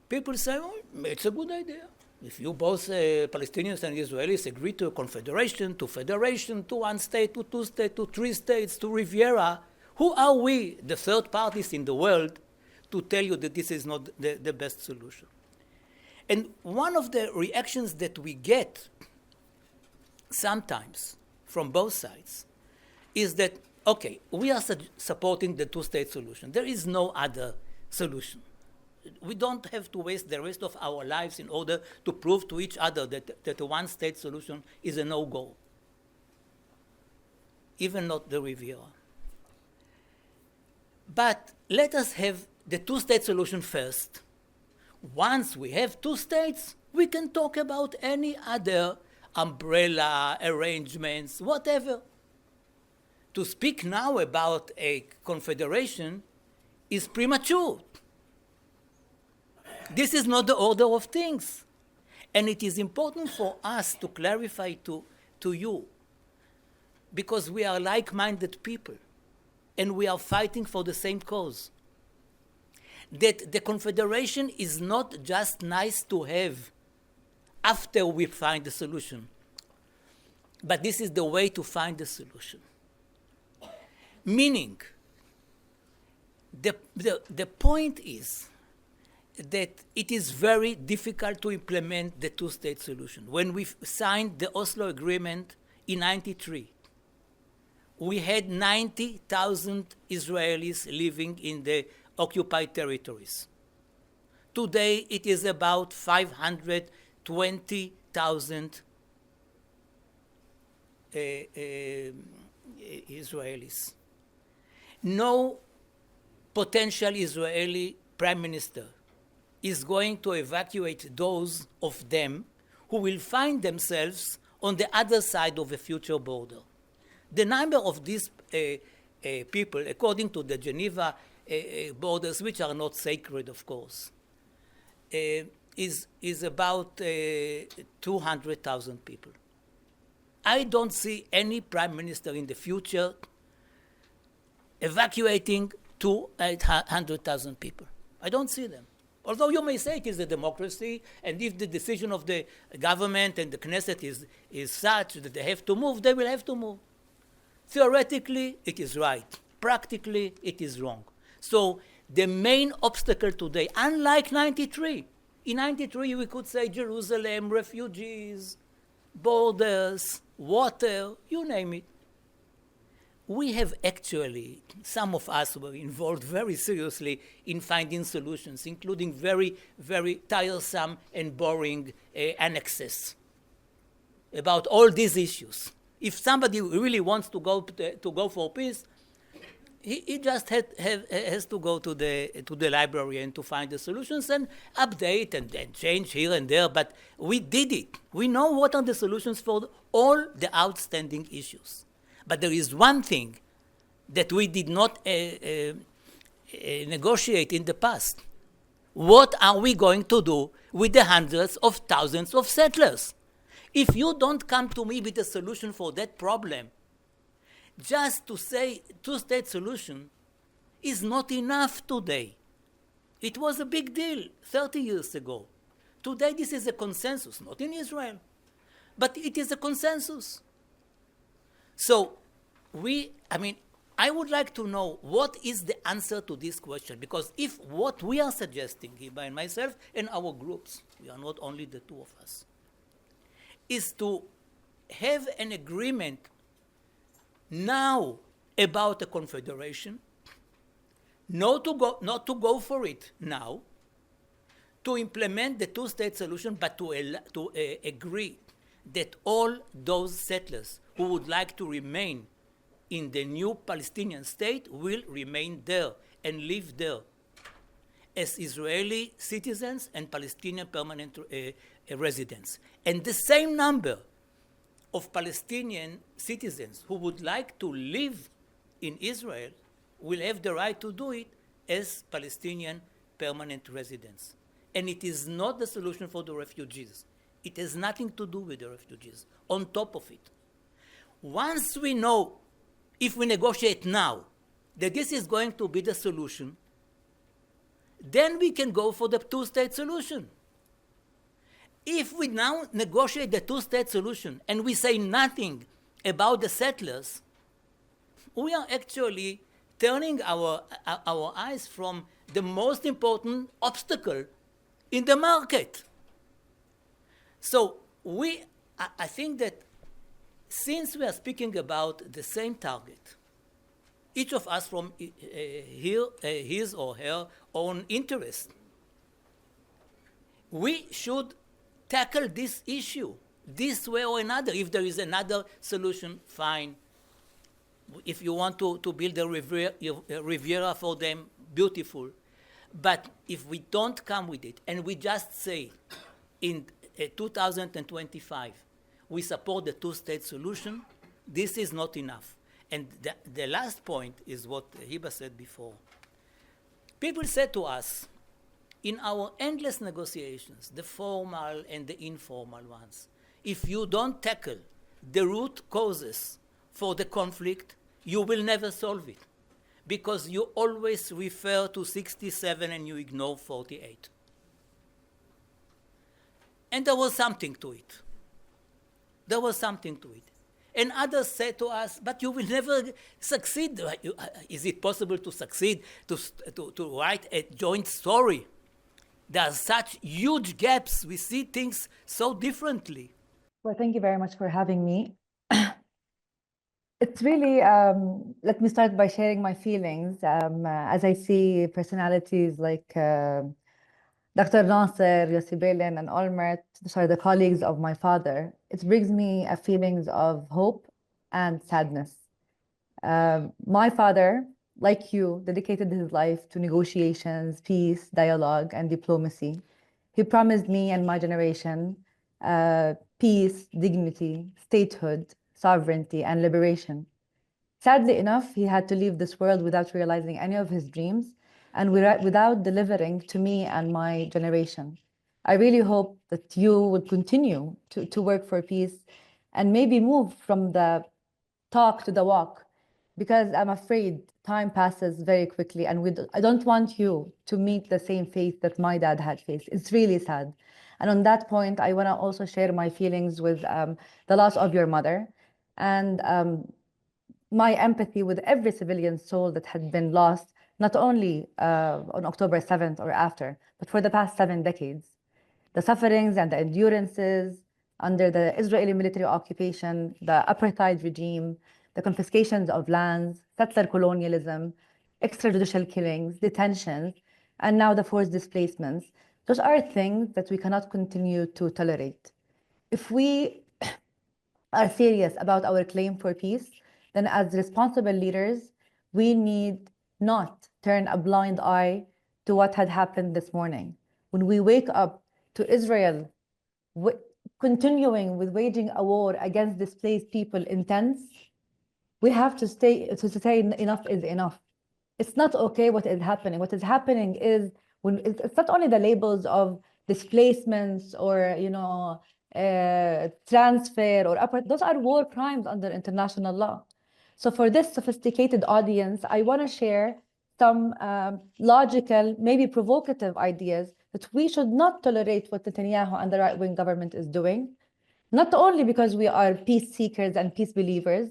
people say, oh, it's a good idea. If you both Palestinians and Israelis agree to a confederation, to federation, to one state, to two states, to three states, to Riviera, who are we, the third parties in the world, to tell you that this is not the best solution? And one of the reactions that we get sometimes from both sides is that, okay, we are supporting the two-state solution. There is no other solution. We don't have to waste the rest of our lives in order to prove to each other that a one-state solution is a no-go. Even not the Riviera. But let us have the two-state solution first. Once we have two states, we can talk about any other umbrella arrangements, whatever. To speak now about a confederation is premature. This is not the order of things. And it is important for us to clarify to you, because we are like-minded people, and we are fighting for the same cause. That the confederation is not just nice to have after we find the solution, but this is the way to find the solution. Meaning, the point is that it is very difficult to implement the two-state solution. When we signed the Oslo Agreement in 1993, we had 90,000 Israelis living in the occupied territories. Today, it is about 520,000 Israelis. No potential Israeli prime minister is going to evacuate those of them who will find themselves on the other side of a future border. The number of these people, according to the Geneva borders, which are not sacred, of course, is about 200,000 people. I don't see any prime minister in the future evacuating 200,000 people. I don't see them. Although you may say it is a democracy, and if the decision of the government and the Knesset is such that they have to move, they will have to move. Theoretically, it is right. Practically, it is wrong. So the main obstacle today, unlike 93, in 93 we could say Jerusalem, refugees, borders, water, you name it. We have actually, some of us were involved very seriously in finding solutions, including very, very tiresome and boring annexes about all these issues. If somebody really wants to go for peace, he just has to go to the library and to find the solutions and update and change here and there. But we did it. We know what are the solutions for all the outstanding issues. But there is one thing that we did not negotiate in the past. What are we going to do with the hundreds of thousands of settlers? If you don't come to me with a solution for that problem, just to say two-state solution is not enough today. It was a big deal 30 years ago. Today this is a consensus, not in Israel, but it is a consensus. So I would like to know what is the answer to this question, because if what we are suggesting, Hiba and myself and our groups, we are not only the two of us, is to have an agreement now about a confederation, not to go for it now, to implement the two-state solution, but to agree that all those settlers who would like to remain in the new Palestinian state will remain there and live there as Israeli citizens and Palestinian permanent residents. And the same number of Palestinian citizens who would like to live in Israel will have the right to do it as Palestinian permanent residents. And it is not the solution for the refugees. It has nothing to do with the refugees. On top of it, once we know, if we negotiate now, that this is going to be the solution, then we can go for the two-state solution. If we now negotiate the two-state solution and we say nothing about the settlers, we are actually turning our eyes from the most important obstacle in the market. So I think that since we are speaking about the same target, each of us from his or her own interest, we should tackle this issue this way or another. If there is another solution, fine. If you want to build a Riviera for them, beautiful. But if we don't come with it and we just say in 2025 we support the two-state solution, this is not enough. And the last point is what Hiba said before. People said to us, in our endless negotiations, the formal and the informal ones, if you don't tackle the root causes for the conflict, you will never solve it, because you always refer to 67 and you ignore 48. And there was something to it. There was something to it. And others said to us, but you will never succeed. Is it possible to succeed, to write a joint story? There are such huge gaps. We see things so differently.
Well, thank you very much for having me. It's really, let me start by sharing my feelings. As I see personalities like Dr. Nasser, Yossi, Beilin, and Olmert, sorry, the colleagues of my father, it brings me feelings of hope and sadness. My father, like you, dedicated his life to negotiations, peace, dialogue, and diplomacy. He promised me and my generation peace, dignity, statehood, sovereignty, and liberation. Sadly enough, he had to leave this world without realizing any of his dreams and without delivering to me and my generation. I really hope that you will continue to work for peace and maybe move from the talk to the walk, because I'm afraid time passes very quickly, and I don't want you to meet the same fate that my dad had faced. It's really sad. And on that point, I want to also share my feelings with the loss of your mother and my empathy with every civilian soul that had been lost, not only on October 7th or after, but for the past 7 decades. The sufferings and the endurances under the Israeli military occupation, the apartheid regime, the confiscations of lands, settler colonialism, extrajudicial killings, detentions, and now the forced displacements. Those are things that we cannot continue to tolerate. If we are serious about our claim for peace, then as responsible leaders, we need not turn a blind eye to what had happened this morning. When we wake up to Israel continuing with waging a war against displaced people in tents, we have to say enough is enough. It's not okay what is happening. What is happening is when it's not only the labels of displacements or transfer or those are war crimes under international law. So for this sophisticated audience, I want to share some logical, maybe provocative ideas that we should not tolerate what Netanyahu and the right-wing government is doing, not only because we are peace seekers and peace believers,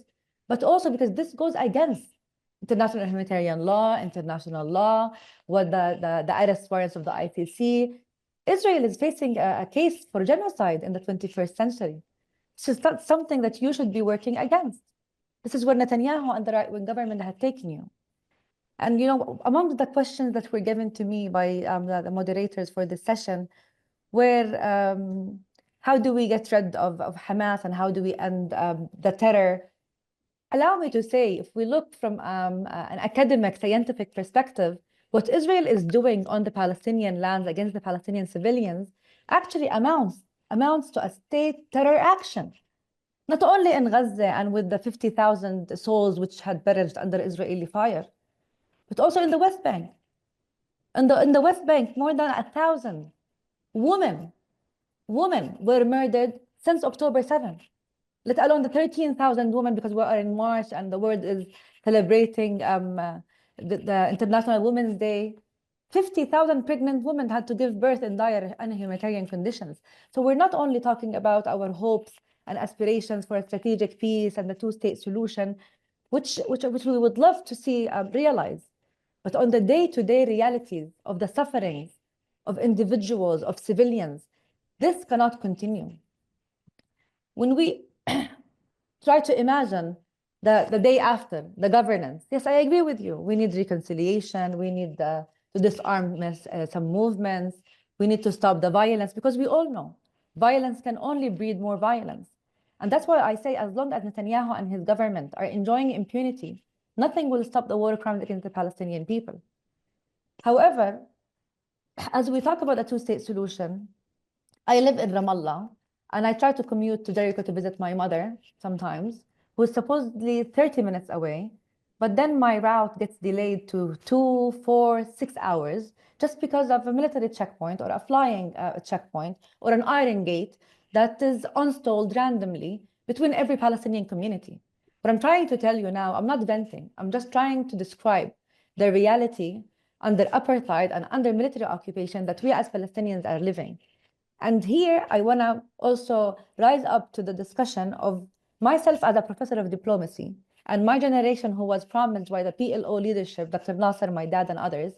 but also because this goes against international humanitarian law, international law, what the arrest warrants of the ICC. Israel is facing a case for genocide in the 21st century. So that's something that you should be working against. This is where Netanyahu and the right-wing government had taken you. And among the questions that were given to me by the moderators for this session were, how do we get rid of Hamas and how do we end the terror? Allow me to say, if we look from an academic, scientific perspective, what Israel is doing on the Palestinian lands against the Palestinian civilians actually amounts to a state terror action. Not only in Gaza and with the 50,000 souls which had perished under Israeli fire, but also in the West Bank. In the West Bank, more than 1,000 women were murdered since October 7th, let alone the 13,000 women, because we are in March and the world is celebrating the International Women's Day. 50,000 pregnant women had to give birth in dire humanitarian conditions. So we're not only talking about our hopes and aspirations for a strategic peace and the two-state solution, which we would love to see realized, but on the day-to-day realities of the sufferings of individuals, of civilians, this cannot continue. When we try to imagine the day after, the governance, yes, I agree with you. We need reconciliation. We need to disarm some movements. We need to stop the violence, because we all know violence can only breed more violence. And that's why I say, as long as Netanyahu and his government are enjoying impunity, nothing will stop the war crimes against the Palestinian people. However, as we talk about a two-state solution, I live in Ramallah, and I try to commute to Jericho to visit my mother sometimes, who is supposedly 30 minutes away, but then my route gets delayed to 2, 4, 6 hours just because of a military checkpoint or a flying checkpoint or an iron gate that is installed randomly between every Palestinian community. What I'm trying to tell you now, I'm not venting, I'm just trying to describe the reality under apartheid and under military occupation that we as Palestinians are living. And here I want to also rise up to the discussion of myself as a professor of diplomacy and my generation who was promised by the PLO leadership, Dr. Nasser, my dad, and others,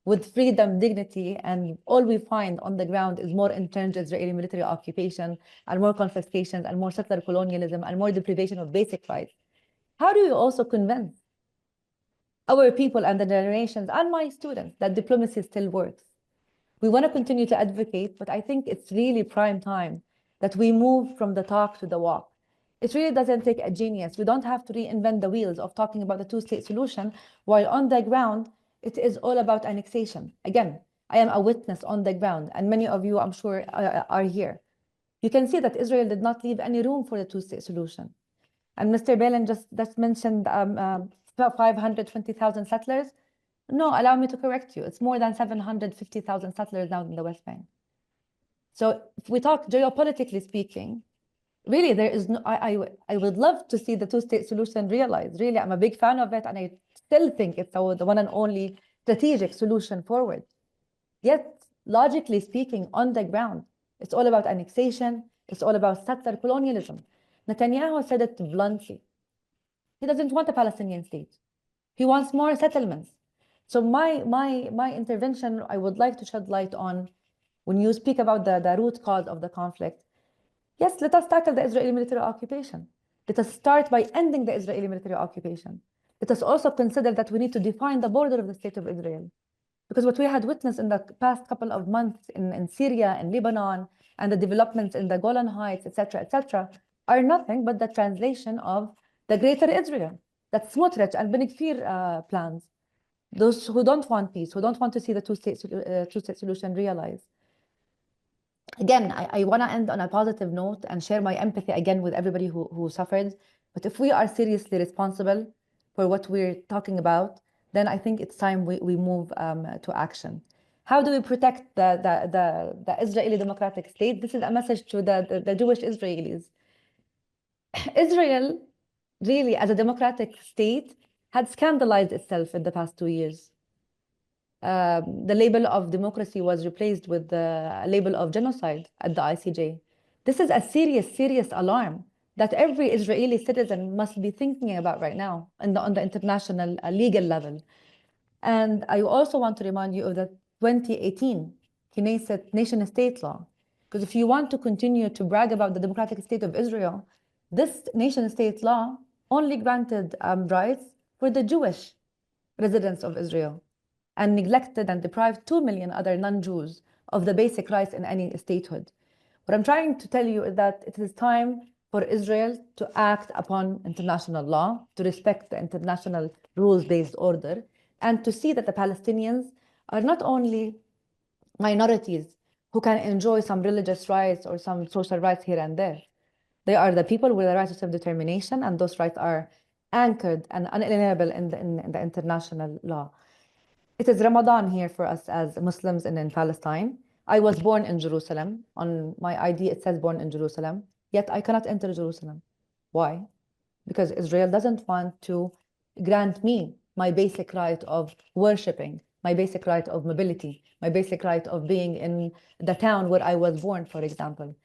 with freedom, dignity, and all we find on the ground is more entrenched Israeli military occupation and more confiscations and more settler colonialism and more deprivation of basic rights. How do you also convince our people and the generations and my students that diplomacy still works? We want to continue to advocate, but I think it's really prime time that we move from the talk to the walk. It really doesn't take a genius. We don't have to reinvent the wheels of talking about the two-state solution, while on the ground, it is all about annexation. Again, I am a witness on the ground, and many of you, I'm sure, are here. You can see that Israel did not leave any room for the two-state solution. And Mr. Beilin just mentioned 520,000 settlers. No, allow me to correct you. It's more than 750,000 settlers now in the West Bank. So if we talk geopolitically speaking, really there is no, I would love to see the two-state solution realized. Really, I'm a big fan of it, and I still think it's the one and only strategic solution forward. Yet, logically speaking, on the ground, it's all about annexation. It's all about settler colonialism. Netanyahu said it bluntly. He doesn't want a Palestinian state. He wants more settlements. So my intervention, I would like to shed light on, when you speak about the root cause of the conflict, yes, let us tackle the Israeli military occupation. Let us start by ending the Israeli military occupation. Let us also consider that we need to define the border of the state of Israel. Because what we had witnessed in the past couple of months in Syria and Lebanon and the developments in the Golan Heights, etc., are nothing but the translation of the greater Israel that Smotrich and Ben Gvir plans. Those who don't want peace, who don't want to see the two-state solution realized. Again, I want to end on a positive note and share my empathy again with everybody who suffered. But if we are seriously responsible for what we're talking about, then I think it's time we move to action. How do we protect the Israeli democratic state? This is a message to the Jewish Israelis. Israel, really, as a democratic state, had scandalized itself in the past 2 years. The label of democracy was replaced with the label of genocide at the ICJ. This is a serious alarm that every Israeli citizen must be thinking about right now on the international legal level. And I also want to remind you of the 2018 Knesset nation-state law. Because if you want to continue to brag about the democratic state of Israel, this nation-state law only granted rights for the Jewish residents of Israel and neglected and deprived 2 million other non-Jews of the basic rights in any statehood. What I'm trying to tell you is that it is time for Israel to act upon international law, to respect the international rules-based order, and to see that the Palestinians are not only minorities who can enjoy some religious rights or some social rights here and there. They are the people with the right to self-determination, and those rights are anchored and unalienable in the international law. It is Ramadan here for us as Muslims in Palestine. I was born in Jerusalem. On my ID, it says born in Jerusalem, yet I cannot enter Jerusalem. Why? Because Israel doesn't want to grant me my basic right of worshiping, my basic right of mobility, my basic right of being in the town where I was born, for example.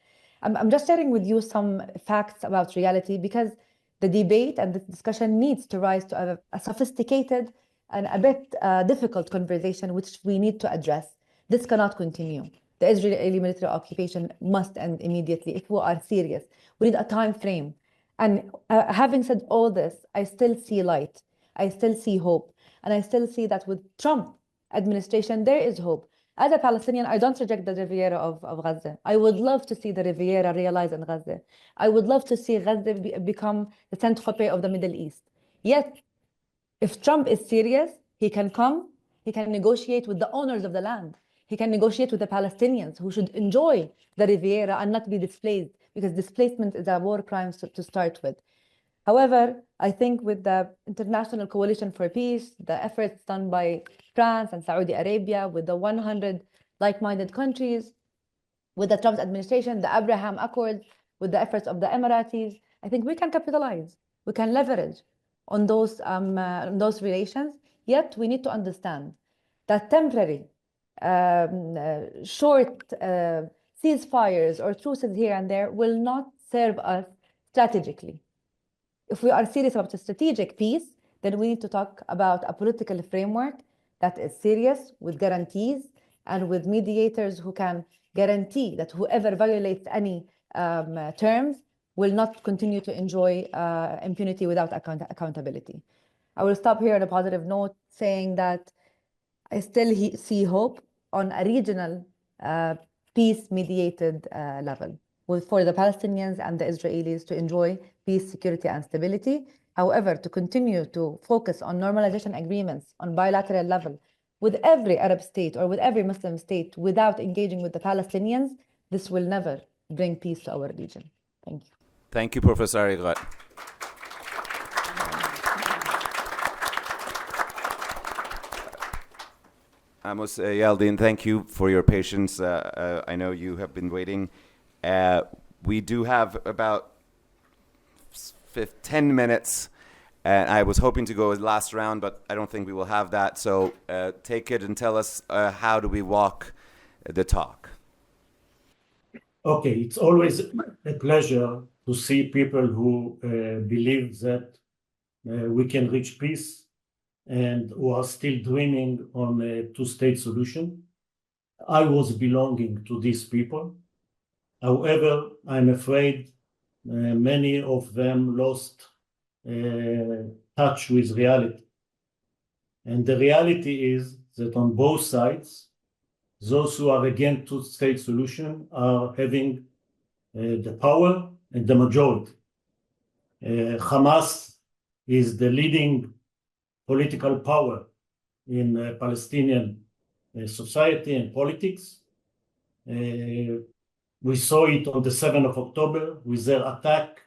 I'm just sharing with you some facts about reality because the debate and the discussion needs to rise to a sophisticated and a bit difficult conversation which we need to address. This cannot continue. The Israeli military occupation must end immediately if we are serious. We need a time frame. And having said all this, I still see light. I still see hope. And I still see that with Trump administration, there is hope. As a Palestinian, I don't reject the Riviera of Gaza. I would love to see the Riviera realized in Gaza. I would love to see Gaza become the Saint-Tropez of the Middle East. Yet, if Trump is serious, he can come, he can negotiate with the owners of the land. He can negotiate with the Palestinians who should enjoy the Riviera and not be displaced, because displacement is a war crime to start with. However, I think with the International Coalition for Peace, the efforts done by France and Saudi Arabia, with the 100 like-minded countries, with the Trump administration, the Abraham Accords, with the efforts of the Emiratis, I think we can capitalize, we can leverage on those relations. Yet we need to understand that temporary, short ceasefires or truces here and there will not serve us strategically. If we are serious about a strategic peace, then we need to talk about a political framework that is serious, with guarantees, and with mediators who can guarantee that whoever violates any terms will not continue to enjoy impunity without accountability. I will stop here on a positive note, saying that I still see hope on a regional peace-mediated level for the Palestinians and the Israelis to enjoy peace, security, and stability. However, to continue to focus on normalization agreements on bilateral level with every Arab state or with every Muslim state without engaging with the Palestinians, this will never bring peace to our region. Thank you.
Thank you, Professor Ehud. Amos Yaldin, thank you for your patience. I know you have been waiting. We do have about 10 minutes, and I was hoping to go last round, but I don't think we will have that. So take it and tell us how do we walk the talk.
Okay, it's always a pleasure to see people who believe that we can reach peace and who are still dreaming on a two-state solution. I was belonging to these people. However, I'm afraid many of them lost touch with reality. And the reality is that on both sides, those who are against two-state solution are having the power and the majority. Hamas is the leading political power in Palestinian society and politics. We saw it on the 7th of October with their attack,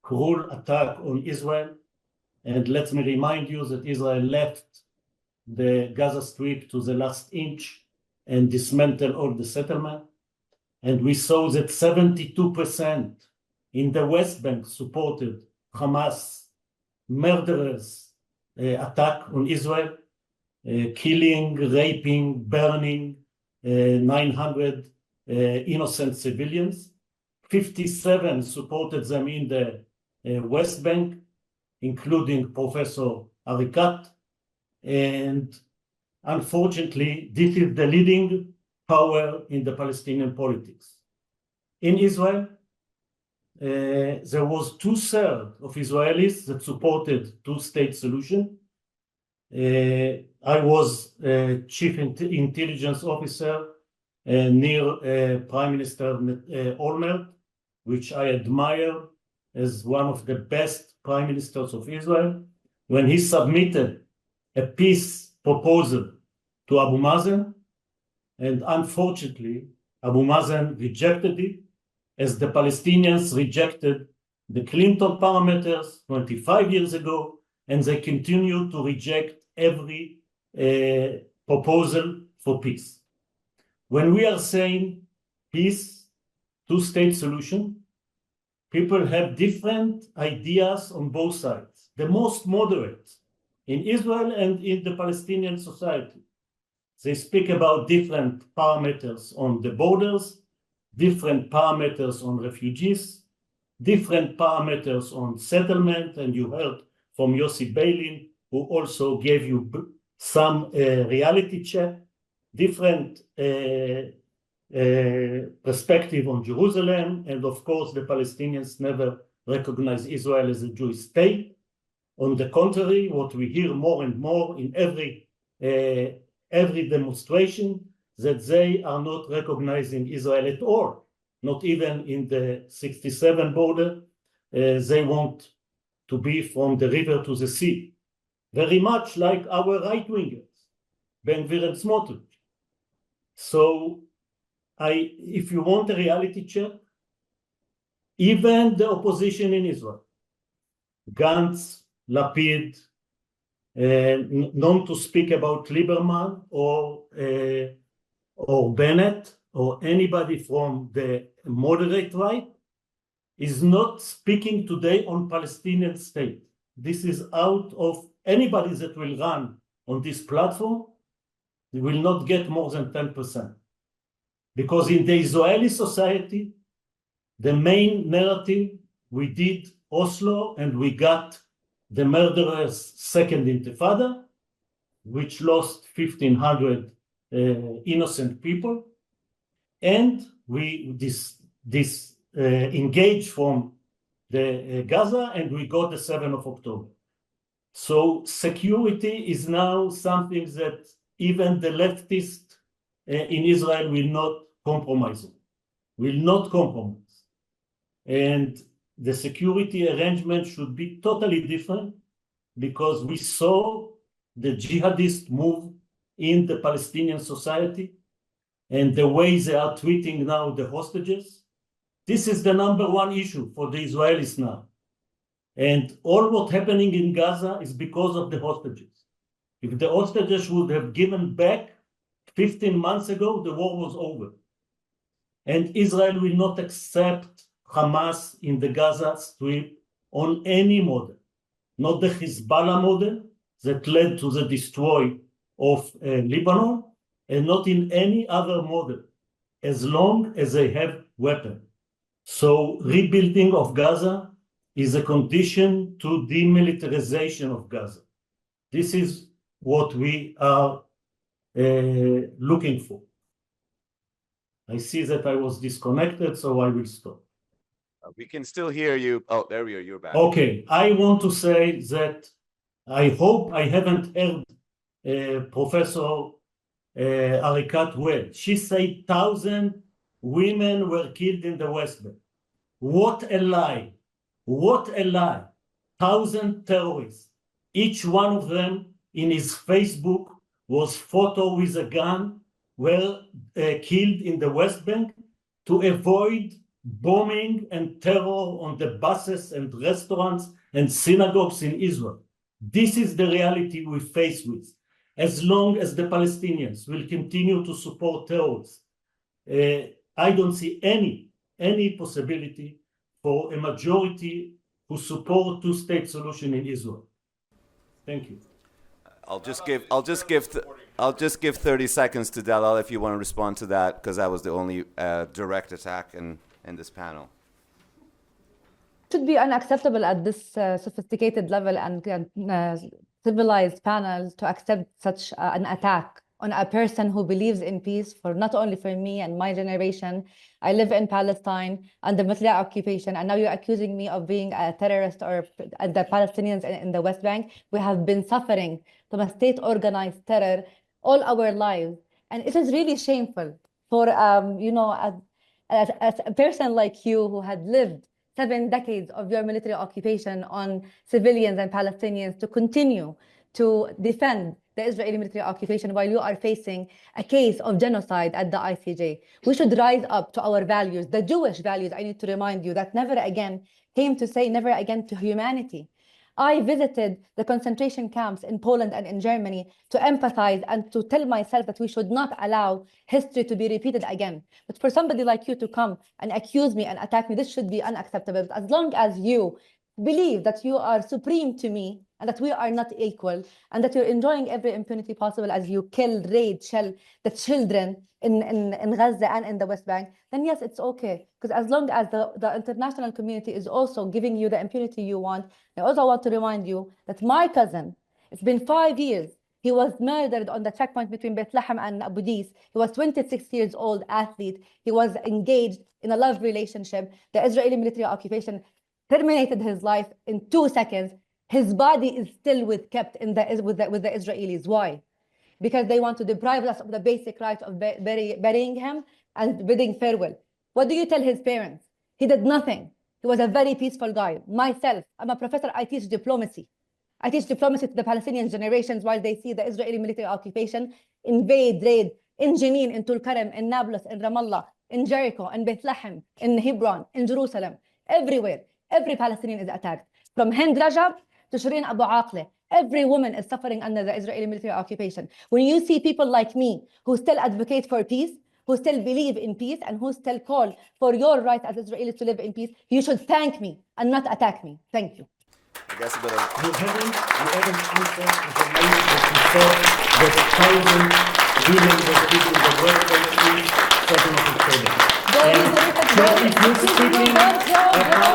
cruel attack on Israel. And let me remind you that Israel left the Gaza Strip to the last inch and dismantled all the settlement. And we saw that 72% in the West Bank supported Hamas murderers attack on Israel, killing, raping, burning 900 innocent civilians. 57 supported them in the West Bank, including Professor Arikat. And unfortunately, this is the leading power in the Palestinian politics. In Israel, there was 2/3 of Israelis that supported two-state solution, I was chief intelligence officer near Prime Minister Olmert, which I admire as one of the best prime ministers of Israel, when he submitted a peace proposal to Abu Mazen, and unfortunately, Abu Mazen rejected it, as the Palestinians rejected the Clinton parameters 25 years ago, and they continue to reject every proposal for peace. When we are saying peace, two-state solution, people have different ideas on both sides. The most moderate in Israel and in the Palestinian society, they speak about different parameters on the borders, different parameters on refugees, different parameters on settlement, and you heard from Yossi Beilin, who also gave you some reality check, different perspective on Jerusalem, and of course the Palestinians never recognize Israel as a Jewish state. On the contrary, what we hear more and more in every demonstration, that they are not recognizing Israel at all, not even in the 67 border. They want to be from the river to the sea, very much like our right-wingers, Ben-Gvir and Smotrich. So if you want a reality check, even the opposition in Israel, Gantz, Lapid, not to speak about Lieberman or Bennett or anybody from the moderate right, is not speaking today on Palestinian state. This is out of anybody that will run on this platform. They will not get more than 10%. Because in the Israeli society, the main narrative, we did Oslo and we got the murderers' second intifada, which lost 1,500 innocent people, and we engaged from the Gaza, and we got the 7th of October. So security is now something that even the leftists in Israel will not compromise on, will not compromise. And the security arrangement should be totally different, because we saw the jihadist move in the Palestinian society and the way they are treating now the hostages. This is the #1 issue for the Israelis now. And all what's happening in Gaza is because of the hostages. If the hostages would have given back 15 months ago, the war was over. And Israel will not accept Hamas in the Gaza Strip on any model, not the Hezbollah model that led to the destroy of Lebanon, and not in any other model, as long as they have weapons. So rebuilding of Gaza is a condition to demilitarization of Gaza. This is what we are looking for. I see that I was disconnected, so I will stop.
We can still hear you. Oh, there we are. You're back.
Okay, I want to say that I hope I haven't heard Professor Arikat well. She said 1,000 women were killed in the West Bank. What a lie. What a lie. 1,000 terrorists. Each one of them in his Facebook was photo with a gun, were killed in the West Bank to avoid bombing and terror on the buses and restaurants and synagogues in Israel. This is the reality we face with. As long as the Palestinians will continue to support terrorists, I don't see any possibility for a majority who support two-state solution in Israel. Thank you.
I'll just give 30 seconds to Dalal if you want to respond to that, because that was the only direct attack in this panel.
It should be unacceptable at this sophisticated level and civilized panel to accept such an attack on a person who believes in peace, for not only for me and my generation. I live in Palestine under military occupation, and now you're accusing me of being a terrorist or the Palestinians in the West Bank. We have been suffering from a state-organized terror all our lives, and it is really shameful for as a person like you who had lived 7 decades of your military occupation on civilians and Palestinians to continue to defend the Israeli military occupation while you are facing a case of genocide at the ICJ. We should rise up to our values, the Jewish values, I need to remind you, that never again came to say never again to humanity. I visited the concentration camps in Poland and in Germany to empathize and to tell myself that we should not allow history to be repeated again. But for somebody like you to come and accuse me and attack me, this should be unacceptable. But as long as you believe that you are supreme to me and that we are not equal and that you're enjoying every impunity possible as you kill, raid, shell the children in Gaza and in the West Bank, then yes, it's okay. Because as long as the international community is also giving you the impunity you want, I also want to remind you that my cousin, it's been 5 years, he was murdered on the checkpoint between Bethlehem and Abu Dis. He was 26 years old, athlete. He was engaged in a love relationship. The Israeli military occupation terminated his life in 2 seconds. His body is still kept with the Israelis. Why? Because they want to deprive us of the basic right of burying him and bidding farewell. What do you tell his parents? He did nothing. He was a very peaceful guy. Myself, I'm a professor, I teach diplomacy. I teach diplomacy to the Palestinian generations while they see the Israeli military occupation invade, raid, in Jenin, in Tulkarem, in Nablus, in Ramallah, in Jericho, in Bethlehem, in Hebron, in Jerusalem, everywhere. Every Palestinian is attacked. From Hind Rajab to Shireen Abu Aqle, every woman is suffering under the Israeli military occupation. When you see people like me who still advocate for peace, who still believe in peace, and who still call for your right as Israelis to live in peace, you should thank me and not attack me. Thank you.
I guess a bit of
You haven't answered the way that you saw the 1,000 women that live in the West Bank 7 of October.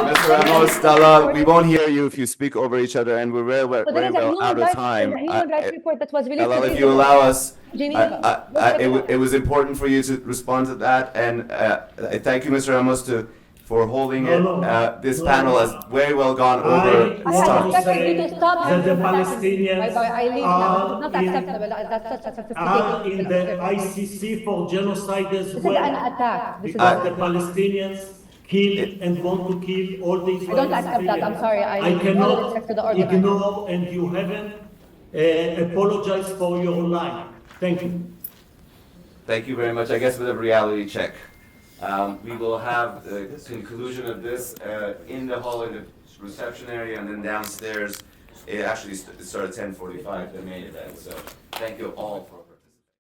Mr. Ramos, Dalla, we won't hear you if you speak over each other, and we're very well out of time.
Human rights report that was released.
Ella, if you allow us, it was important for you to respond to that, and I thank you, Mr. Ramos, for holding it. This panel has very well gone over its time.
That the Palestinians are in the ICC for genocide as well.
This is an attack.
Because the Palestinians kill and want to kill all the Israelis.
I don't accept that. I'm sorry.
I cannot ignore, and you haven't apologized for your line. Thank you.
Thank you very much. I guess with a reality check. We will have the conclusion of this in the hall in the reception area, and then downstairs. It actually started at 10:45, the main event. So thank you all for